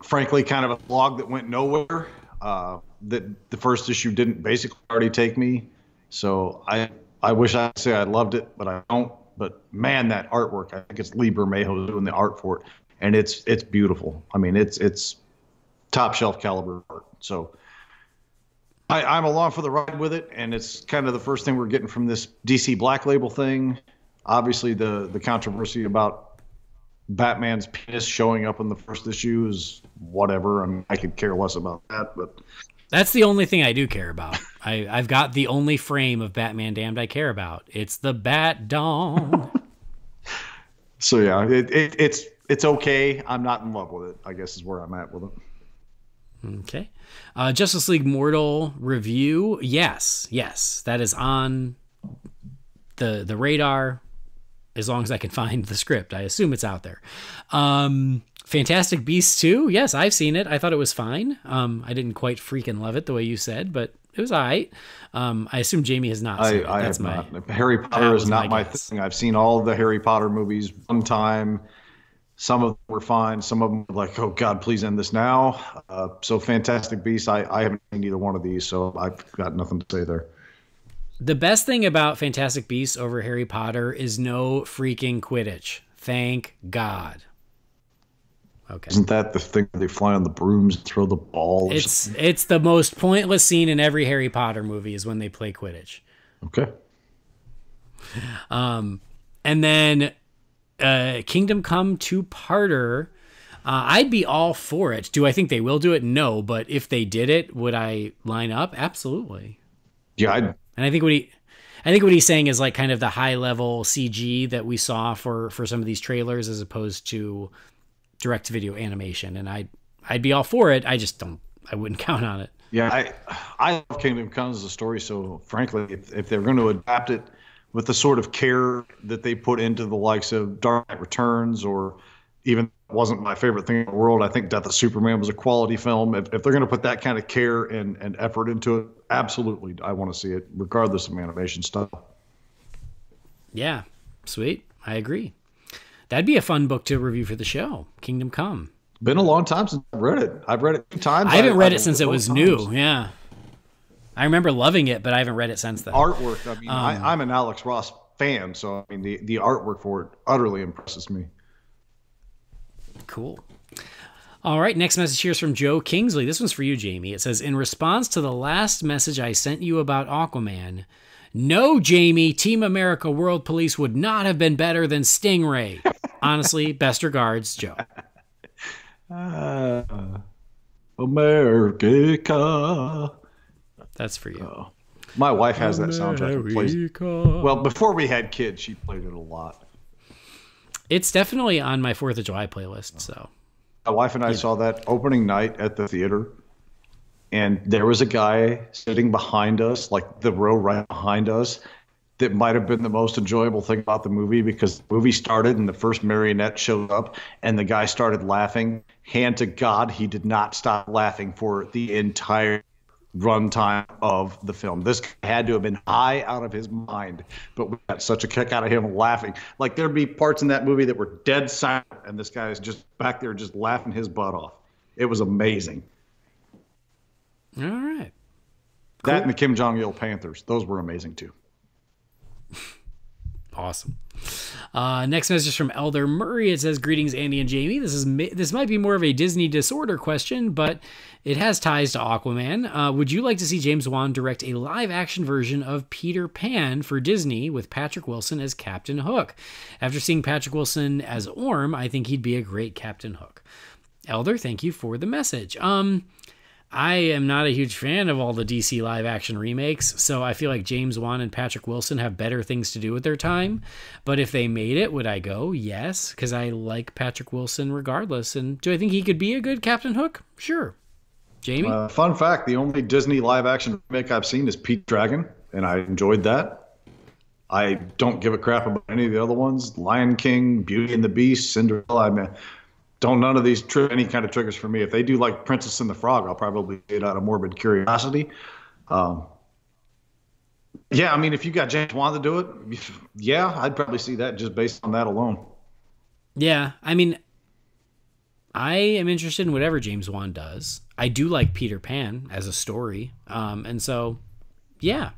frankly, kind of a slog that went nowhere. That the first issue didn't basically already take me. So I wish I could say I loved it, but I don't. But man, that artwork, I think it's Lee Bermejo doing the art for it. And it's beautiful. I mean, it's top shelf caliber art. So I'm along for the ride with it, and it's kind of the first thing we're getting from this DC Black Label thing. Obviously, the controversy about Batman's penis showing up in the first issue is whatever. I mean, I could care less about that, but That's the only thing I do care about. I've got the only frame of Batman Damned I care about. It's the Bat Dong. So yeah, it's okay. I'm not in love with it, I guess is where I'm at with it. Okay. Justice League Mortal review. Yes. That is on the radar as long as I can find the script. I assume it's out there. Fantastic Beasts 2. Yes, I've seen it. I thought it was fine. I didn't quite freaking love it the way you said, but it was all right. I assume Jamie has not seen it. I have not. Harry Potter is not my thing. I've seen all the Harry Potter movies one time. Some of them were fine. Some of them were like, oh, God, please end this now. So Fantastic Beasts, I haven't seen either one of these, so I've got nothing to say there. The best thing about Fantastic Beasts over Harry Potter is no freaking Quidditch. Thank God. Okay. Isn't that the thing where they fly on the brooms and throw the ball? It's the most pointless scene in every Harry Potter movie is when they play Quidditch. Okay. And then Kingdom Come 2-parter, I'd be all for it. Do I think they will do it? No, but if they did it, would I line up? Absolutely. Yeah, And I think what he's saying is like kind of the high level CG that we saw for some of these trailers as opposed to direct to video animation. And I'd be all for it. I wouldn't count on it. Yeah, I love Kingdom Come as a story. So frankly, if they're going to adapt it with the sort of care that they put into the likes of Dark Knight Returns, or even wasn't my favorite thing in the world, I think Death of Superman was a quality film. If they're going to put that kind of care and effort into it, absolutely, I want to see it, regardless of animation style. Yeah, sweet. I agree. That'd be a fun book to review for the show, Kingdom Come. Been a long time since I've read it. I've read it 2 times. I haven't read it since it was new. Yeah. I remember loving it, but I haven't read it since then. Artwork. I mean, I'm an Alex Ross fan, so I mean, the artwork for it utterly impresses me. Cool. All right, next message here is from Joe Kingsley. This one's for you, Jamie. It says, in response to the last message I sent you about Aquaman, no, Jamie, Team America World Police would not have been better than Stingray. Honestly, best regards, Joe. America. That's for you. My wife has that soundtrack. And plays, well, before we had kids, she played it a lot. It's definitely on my 4th of July playlist. So my wife and I saw that opening night at the theater, and there was a guy sitting behind us, like the row right behind us, that might have been the most enjoyable thing about the movie, because the movie started and the first marionette showed up and the guy started laughing. Hand to God, he did not stop laughing for the entire runtime of the film. This guy had to have been high out of his mind, but we got such a kick out of him laughing. Like, there'd be parts in that movie that were dead silent, and this guy is just back there just laughing his butt off. It was amazing. All right. That and the Kim Jong-il Panthers, those were amazing too. Awesome. Next message from Elder Murray. It says, "Greetings, Andy and Jamie. This might be more of a Disney disorder question, but it has ties to Aquaman. Would you like to see James Wan direct a live-action version of Peter Pan for Disney with Patrick Wilson as Captain Hook? After seeing Patrick Wilson as Orm, I think he'd be a great Captain Hook." Elder, thank you for the message. I am not a huge fan of all the DC live-action remakes, so I feel like James Wan and Patrick Wilson have better things to do with their time. But if they made it, would I go? Yes, because I like Patrick Wilson regardless. And do I think he could be a good Captain Hook? Sure. Jamie? Fun fact, the only Disney live-action remake I've seen is Pete Dragon, and I enjoyed that. I don't give a crap about any of the other ones. Lion King, Beauty and the Beast, Cinderella, none of these any kind of triggers for me. If they do like Princess and the Frog, I'll probably see it out of morbid curiosity. Yeah, I mean, if you got James Wan to do it, yeah, I'd probably see that just based on that alone. Yeah, I mean, I am interested in whatever James Wan does. I do like Peter Pan as a story. And so, yeah,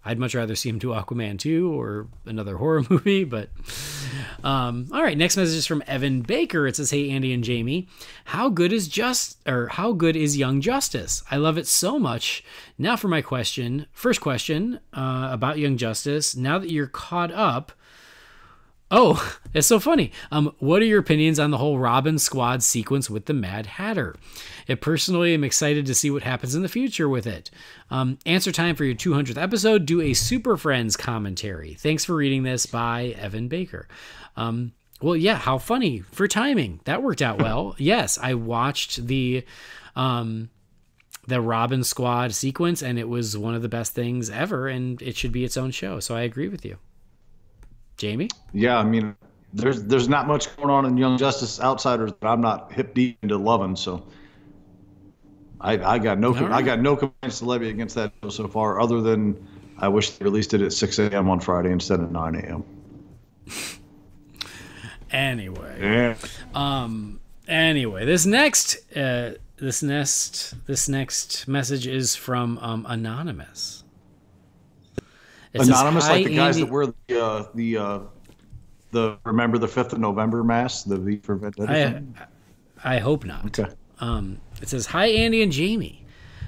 I'd much rather see him do Aquaman 2 or another horror movie, but all right, next message is from Evan Baker. It says, "Hey Andy and Jamie, how good is Young Justice? I love it so much. Now for my question. First question about Young Justice. Now that you're caught up, oh, it's so funny. What are your opinions on the whole Robin Squad sequence with the Mad Hatter? I personally am excited to see what happens in the future with it. Answer time for your 200th episode. Do a Super Friends commentary. Thanks for reading this. By Evan Baker." Well, yeah, how funny for timing. That worked out well. Yes, I watched the Robin Squad sequence, and it was one of the best things ever, and it should be its own show. So I agree with you. Jamie? Yeah, I mean, there's not much going on in Young Justice Outsiders that I'm not hip deep into loving, so I got no complaints to levy against that show so far, other than I wish they released it at 6 a.m. on Friday instead of 9 a.m. Anyway. Yeah. Anyway, this next message is from Anonymous. Anonymous, like the guys that wear the Remember the 5th of November mask, the V for Vendetta. I hope not. Okay. It says, "Hi, Andy and Jamie.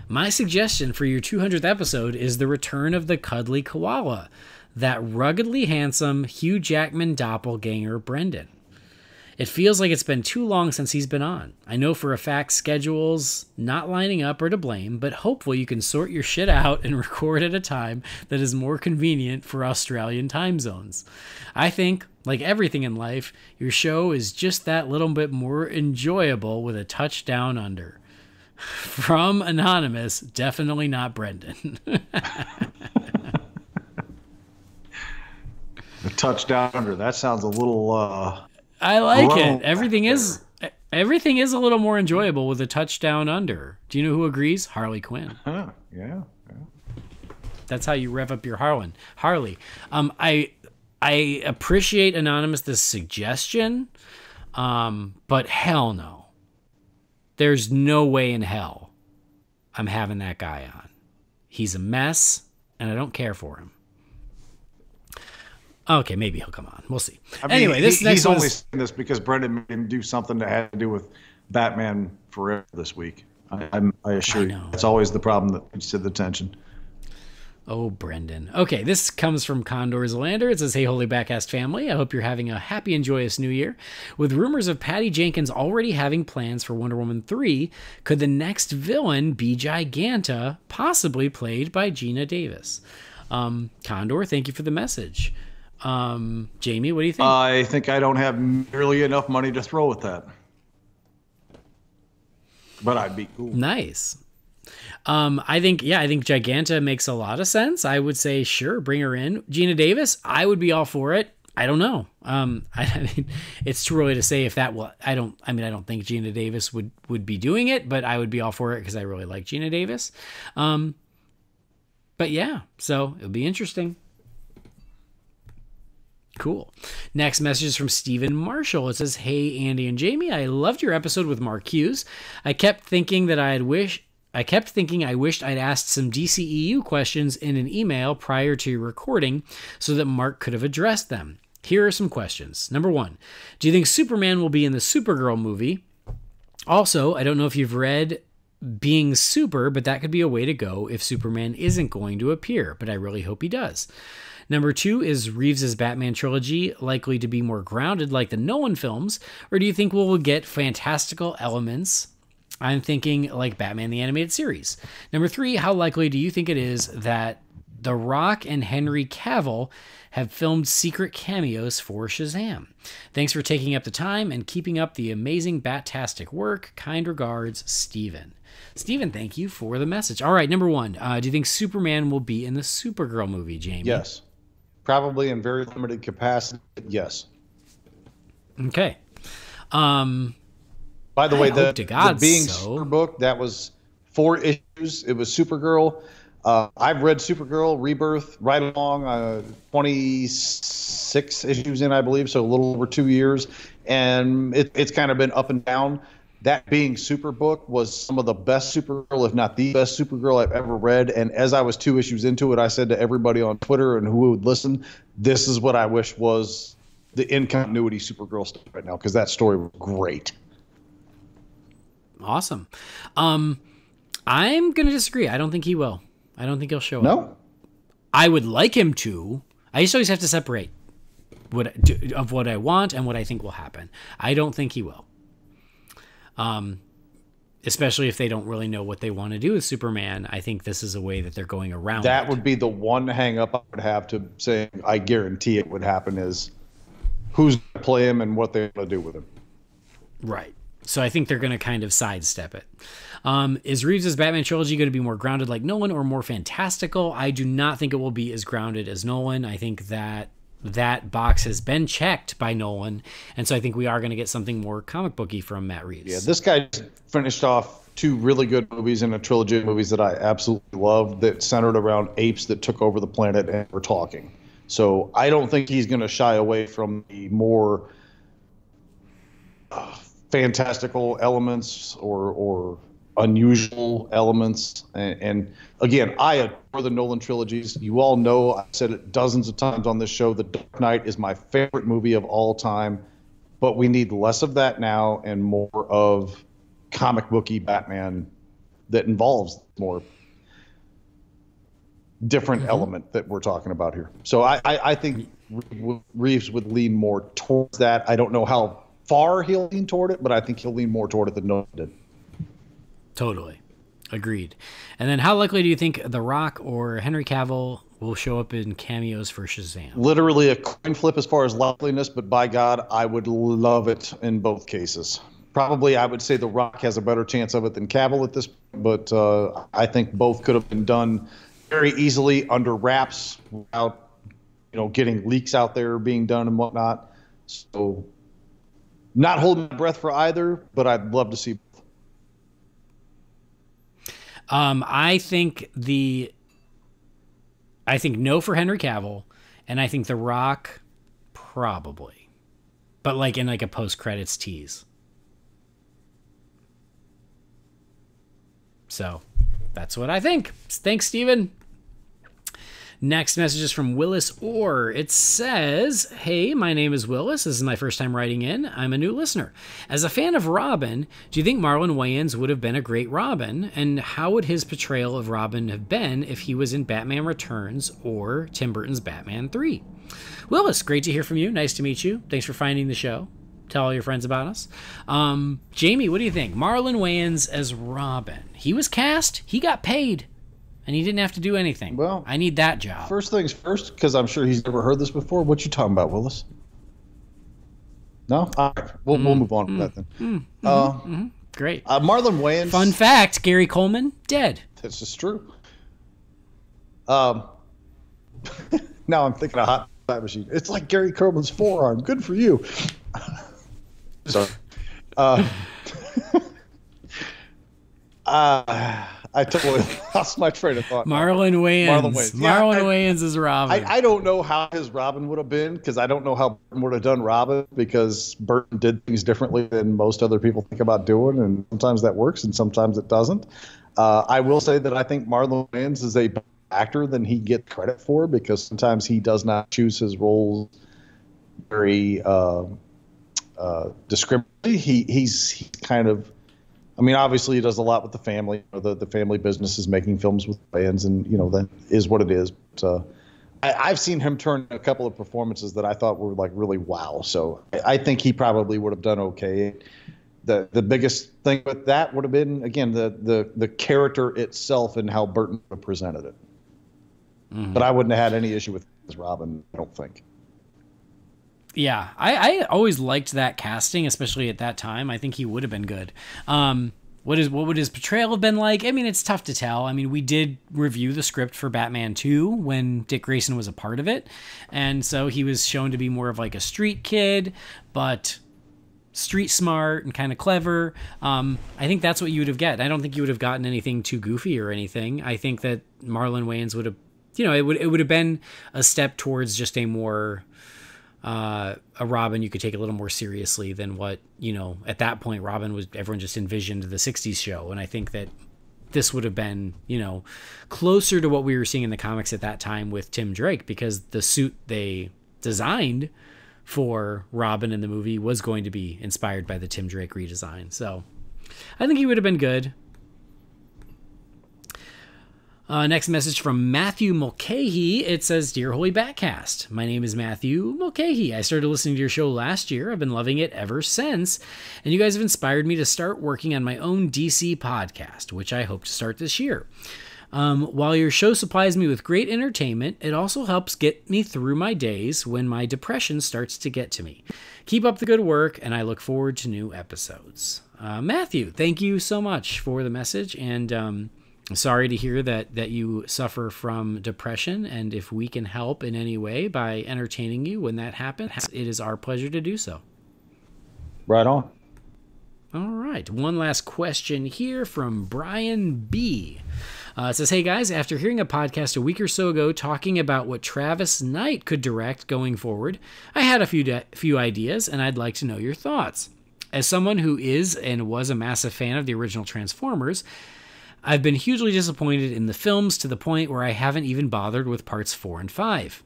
My suggestion for your 200th episode is the return of the cuddly koala, that ruggedly handsome Hugh Jackman doppelganger Brendan. It feels like it's been too long since he's been on. I know for a fact schedules not lining up are to blame, but hopefully you can sort your shit out and record at a time that is more convenient for Australian time zones. I think, like everything in life, your show is just that little bit more enjoyable with a touchdown under." From Anonymous, definitely not Brendan. A touchdown under. That sounds a little... I like it. Everything is a little more enjoyable with a touchdown under. Do you know who agrees? Harley Quinn. Huh, yeah. That's how you rev up your Harley. I appreciate Anonymous this suggestion, but hell no. There's no way in hell I'm having that guy on. He's a mess, and I don't care for him. Okay, maybe he'll come on. We'll see. Anyway, he's only saying this because Brendan made him do something that had to do with Batman Forever this week. I assure you, that's always the problem that leads to the tension. Oh, Brendan. Okay, this comes from Condor Zelander. It says, "Hey, Holy BatCast family. I hope you're having a happy and joyous new year. With rumors of Patty Jenkins already having plans for Wonder Woman 3, could the next villain be Giganta, possibly played by Gina Davis?" Condor, thank you for the message. Jamie, what do you think? I think I don't have nearly enough money to throw at that. But I'd be cool. Nice. I think Giganta makes a lot of sense. I would say, sure, bring her in. Gina Davis, I would be all for it. I don't know. I mean, it's too early to say if that will. I don't think Gina Davis would be doing it, but I would be all for it because I really like Gina Davis. But yeah, so it'll be interesting. Cool. Next message is from Stephen Marshall. It says, "Hey, Andy and Jamie, I loved your episode with Mark Hughes. I kept thinking that I I kept thinking I wished I'd asked some DCEU questions in an email prior to recording so that Mark could have addressed them. Here are some questions. Number 1, do you think Superman will be in the Supergirl movie? Also, I don't know if you've read Being Super, but that could be a way to go if Superman isn't going to appear, but I really hope he does. Number 2, is Reeves's Batman trilogy likely to be more grounded like the Nolan films, or do you think we'll get fantastical elements? I'm thinking like Batman the Animated Series. Number 3, how likely do you think it is that The Rock and Henry Cavill have filmed secret cameos for Shazam? Thanks for taking up the time and keeping up the amazing Bat-tastic work. Kind regards, Steven. Steven, thank you for the message. All right, number 1, do you think Superman will be in the Supergirl movie, Jamie? Yes. Probably in very limited capacity, yes. Okay. By the way, the Being so. Super book, that was 4 issues. It was Supergirl. I've read Supergirl Rebirth right along, 26 issues in, I believe, so a little over 2 years. And it's kind of been up and down. That Being Super book was some of the best Supergirl, if not the best Supergirl I've ever read. And as I was 2 issues into it, I said to everybody on Twitter and who would listen, this is what I wish was the in-continuity Supergirl stuff right now, because that story was great. Awesome. I'm going to disagree. I don't think he will. I don't think he'll show up. No? I would like him to. I just always have to separate what I want and what I think will happen. I don't think he will. Especially if they don't really know what they want to do with Superman. I think this is a way that they're going around that would be the one hang up I would have to saying I guarantee it would happen is who's going to play him and what they want to do with him. Right. So I think they're going to kind of sidestep it. Is Reeves' Batman trilogy going to be more grounded like Nolan or more fantastical? I do not think it will be as grounded as Nolan. I think that box has been checked by Nolan, and so I think we are going to get something more comic booky from Matt Reeves. Yeah, this guy finished off 2 really good movies in a trilogy of movies that I absolutely loved that centered around apes that took over the planet and were talking. So I don't think he's going to shy away from the more fantastical elements or unusual elements. And again, I adore the Nolan trilogies. You all know, I've said it dozens of times on this show, The Dark Knight is my favorite movie of all time, but we need less of that now and more of comic booky Batman that involves more different element that we're talking about here. So I think Reeves would lean more towards that. I don't know how far he'll lean toward it, but I think he'll lean more toward it than Nolan did. Totally. Agreed. And then how likely do you think The Rock or Henry Cavill will show up in cameos for Shazam? Literally a coin flip as far as likeliness, but by God, I would love it in both cases. Probably I would say The Rock has a better chance of it than Cavill at this point, but I think both could have been done very easily under wraps without, getting leaks out there being done and whatnot. So not holding my breath for either, but I'd love to see. I think no for Henry Cavill, and I think The Rock probably, but like in like a post-credits tease. So that's what I think. Thanks, Steven. Next message is from Willis Orr. It says, hey, my name is Willis. This is my first time writing in. I'm a new listener. As a fan of Robin, do you think Marlon Wayans would have been a great Robin? And how would his portrayal of Robin have been if he was in Batman Returns or Tim Burton's Batman 3? Willis, great to hear from you. Nice to meet you. Thanks for finding the show. Tell all your friends about us. Jamie, what do you think? Marlon Wayans as Robin. He was cast. He got paid. And he didn't have to do anything. Well, I need that job. First things first, because I'm sure he's never heard this before. What you talking about, Willis? No? All right. We'll move on from that then. Great. Marlon Wayans. Fun fact, Gary Coleman, dead. This is true. Now I'm thinking of Hot Time Machine. It's like Gary Coleman's forearm. Good for you. Sorry. I totally lost my train of thought. Marlon Wayans. Marlon Yeah, Wayans is Robin. I don't know how his Robin would have been, because I don't know how Burton would have done Robin, because Burton did things differently than most other people think about doing, and sometimes that works and sometimes it doesn't. I will say that I think Marlon Wayans is a better actor than he gets credit for, because sometimes he does not choose his roles very discriminately. He's kind of, I mean, obviously he does a lot with the family. The family business is making films with fans, and that is what it is. But, I've seen him turn a couple of performances that I thought were like really wow. So I think he probably would have done okay. The biggest thing with that would have been, again, the character itself and how Burton presented it. Mm-hmm. But I wouldn't have had any issue with his Robin, I don't think. Yeah, I always liked that casting, especially at that time. I think he would have been good. What would his portrayal have been like? I mean, it's tough to tell. I mean, we did review the script for Batman 2 when Dick Grayson was a part of it. And so he was shown to be more of like a street kid, but street smart and kind of clever. I think that's what you would have gotten. I don't think you would have gotten anything too goofy or anything. I think that Marlon Wayans would have, it would have been a step towards just a more... a Robin you could take a little more seriously than what, at that point Robin was, everyone just envisioned the 60s show. And I think that this would have been, closer to what we were seeing in the comics at that time with Tim Drake, because the suit they designed for Robin in the movie was going to be inspired by the Tim Drake redesign. So I think he would have been good. Next message from Matthew Mulcahy. It says, Dear Holy BatCast, my name is Matthew Mulcahy. I started listening to your show last year. I've been loving it ever since. And you guys have inspired me to start working on my own DC podcast, which I hope to start this year. While your show supplies me with great entertainment, it also helps get me through my days when my depression starts to get to me. Keep up the good work, and I look forward to new episodes. Matthew, thank you so much for the message, and sorry to hear that you suffer from depression, and if we can help in any way by entertaining you when that happens, it is our pleasure to do so. Right on. All right, one last question here from Brian B. It says, hey guys, after hearing a podcast a week or so ago talking about what Travis Knight could direct going forward, I had a few ideas, and I'd like to know your thoughts. As someone who is and was a massive fan of the original Transformers, I've been hugely disappointed in the films to the point where I haven't even bothered with parts 4 and 5.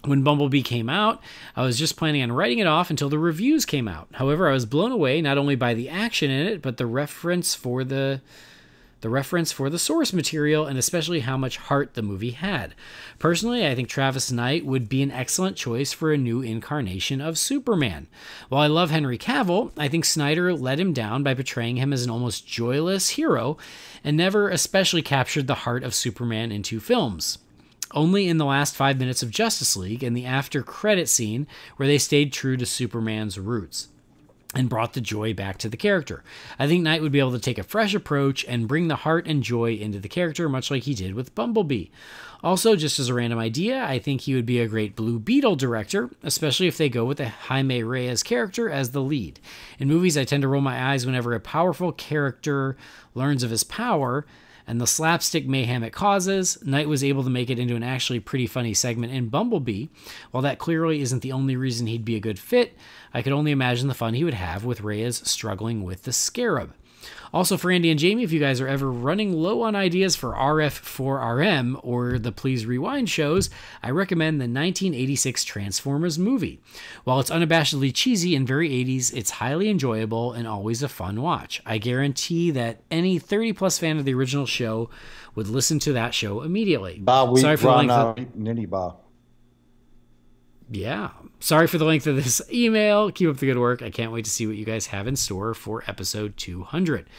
When Bumblebee came out, I was just planning on writing it off until the reviews came out. However, I was blown away not only by the action in it, but the reference for the source material, and especially how much heart the movie had. Personally, I think Travis Knight would be an excellent choice for a new incarnation of Superman. While I love Henry Cavill, I think Snyder let him down by portraying him as an almost joyless hero and never especially captured the heart of Superman in 2 films. Only in the last 5 minutes of Justice League and the after-credit scene where they stayed true to Superman's roots and brought the joy back to the character. I think Knight would be able to take a fresh approach and bring the heart and joy into the character, much like he did with Bumblebee. Also, just as a random idea, I think he would be a great Blue Beetle director, especially if they go with a Jaime Reyes character as the lead. In movies, I tend to roll my eyes whenever a powerful character learns of his power and the slapstick mayhem it causes. Knight was able to make it into an actually pretty funny segment in Bumblebee. While that clearly isn't the only reason he'd be a good fit, I could only imagine the fun he would have with Reyes struggling with the Scarab. Also, for Andy and Jamie, if you guys are ever running low on ideas for RF4RM or the Please Rewind shows, I recommend the 1986 Transformers movie. While it's unabashedly cheesy and very 80s, it's highly enjoyable and always a fun watch. I guarantee that any 30-plus fan of the original show would listen to that show immediately. Sorry for the length. Yeah. Sorry for the length of this email. Keep up the good work. I can't wait to see what you guys have in store for episode 200.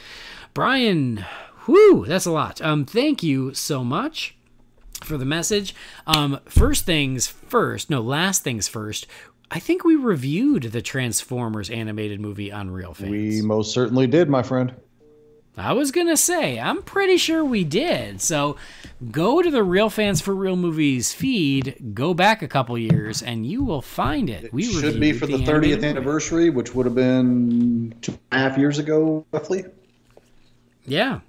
Brian, whew, that's a lot. Thank you so much for the message. Last things first. I think we reviewed the Transformers animated movie on Real Fans. We most certainly did, my friend. I was going to say, I'm pretty sure we did. So go to the Real Fans for Real Movies feed, go back a couple years, and you will find it. We should be for the 30th anniversary, which would have been 2.5 years ago, roughly. Yeah.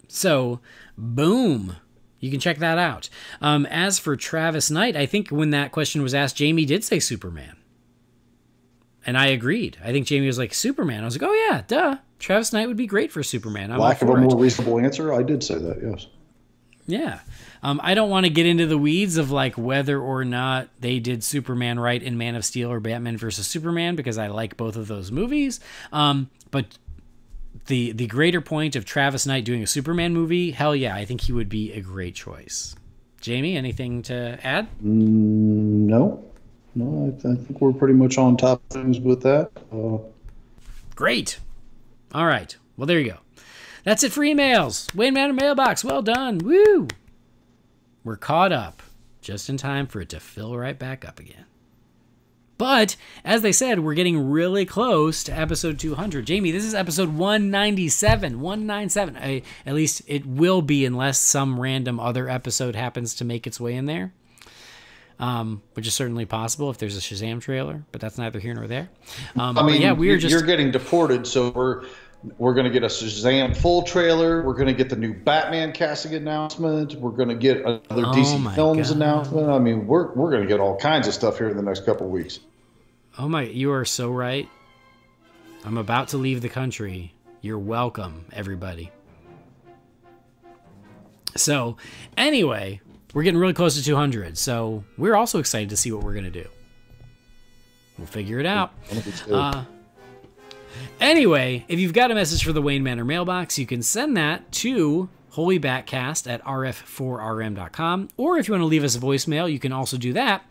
So, boom. You can check that out. As for Travis Knight, I think when that question was asked, Jamie did say Superman. And I agreed. I think Jamie was like, Superman. I was like, oh yeah, duh. Travis Knight would be great for Superman. Lack of a more reasonable answer, I did say that, yes. Yeah. I don't want to get into the weeds of like whether or not they did Superman right in Man of Steel or Batman versus Superman, because I like both of those movies. But the greater point of Travis Knight doing a Superman movie, hell yeah, I think he would be a great choice. Jamie, anything to add? No, I think we're pretty much on top of things with that. Great. All right. Well, there you go. That's it for emails. Wayne Manor Mailbox. Well done. Woo! We're caught up just in time for it to fill right back up again. But, as they said, we're getting really close to episode 200. Jamie, this is episode 197. 197. At least it will be, unless some random other episode happens to make its way in there. Which is certainly possible if there's a Shazam trailer, but that's neither here nor there. You're getting deported, so we're going to get a Shazam full trailer. We're going to get the new Batman casting announcement. We're going to get another DC Films announcement. I mean, we're going to get all kinds of stuff here in the next couple of weeks. Oh my, you are so right. I'm about to leave the country. You're welcome, everybody. So, anyway, we're getting really close to 200. So, we're also excited to see what we're going to do. We'll figure it out. Anyway, if you've got a message for the Wayne Manor mailbox, you can send that to Holy BatCast at rf4rm.com. Or if you want to leave us a voicemail, you can also do that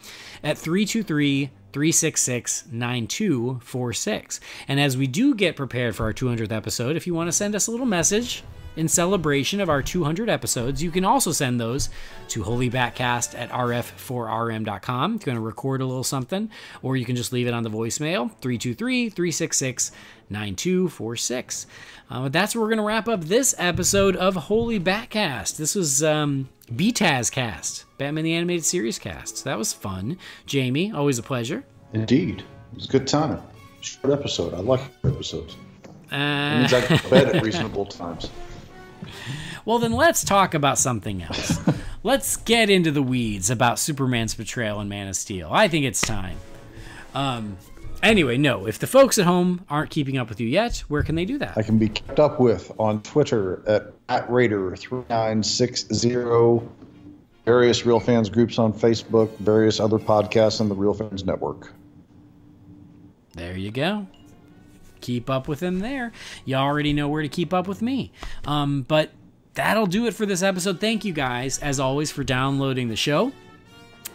at 323-366-9246. And as we do get prepared for our 200th episode, if you want to send us a little message in celebration of our 200 episodes, you can also send those to holybatcast at rf4rm.com. If you want to record a little something, or you can just leave it on the voicemail, 323-366-9246. That's where we're going to wrap up this episode of Holy BatCast. This was BTAS cast, Batman the Animated Series cast. So that was fun. Jamie, always a pleasure. Indeed. It was a good time. Short episode. I like episodes. It means I go to bed at reasonable times. Well, then let's talk about something else. Let's get into the weeds about Superman's portrayal in Man of Steel. I think it's time. Anyway, no, if the folks at home aren't keeping up with you yet, where can they do that? I can be kept up with on Twitter at @Raider3960, various Real Fans groups on Facebook, various other podcasts on the Real Fans Network. There you go. Keep up with him there. You already know where to keep up with me. But that'll do it for this episode. Thank you guys, as always, for downloading the show.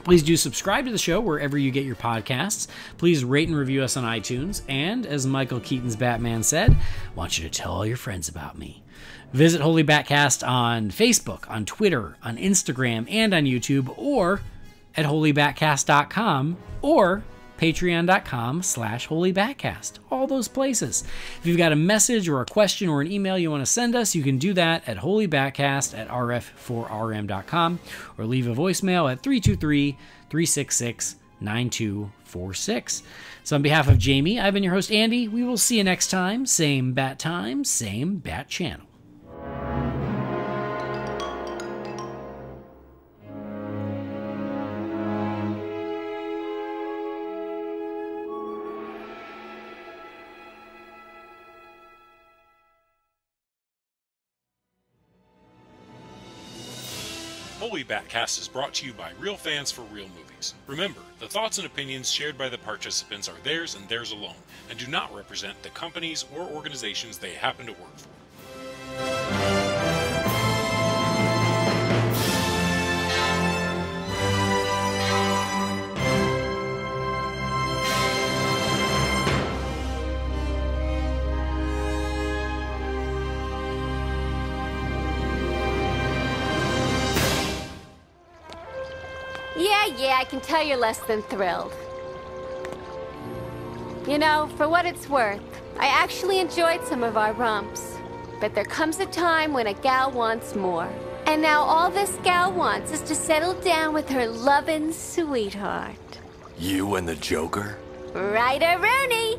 Please do subscribe to the show wherever you get your podcasts. Please rate and review us on iTunes. And as Michael Keaton's Batman said, I want you to tell all your friends about me. Visit Holy BatCast on Facebook, on Twitter, on Instagram, and on YouTube, or at holybatcast.com, or patreon.com/holybatcast. All those places. If you've got a message or a question or an email you want to send us, you can do that at holybatcast at rf4rm.com, or leave a voicemail at 323-366-9246. So on behalf of Jamie, I've been your host, Andy. We will see you next time. Same bat time, same bat channel. Holy BatCast is brought to you by Real Fans for Real Movies. Remember, the thoughts and opinions shared by the participants are theirs and theirs alone, and do not represent the companies or organizations they happen to work for. Yeah, I can tell you're less than thrilled. You know, for what it's worth, I actually enjoyed some of our romps. But there comes a time when a gal wants more. And now all this gal wants is to settle down with her lovin' sweetheart. You and the Joker? Right-a, Rooney!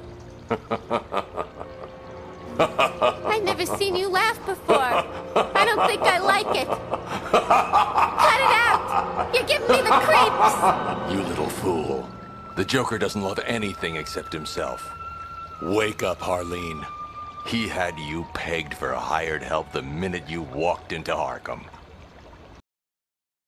I've never seen you laugh before. I don't think I like it. Cut it out! You're giving me the creeps! You little fool. The Joker doesn't love anything except himself. Wake up, Harleen. He had you pegged for hired help the minute you walked into Arkham.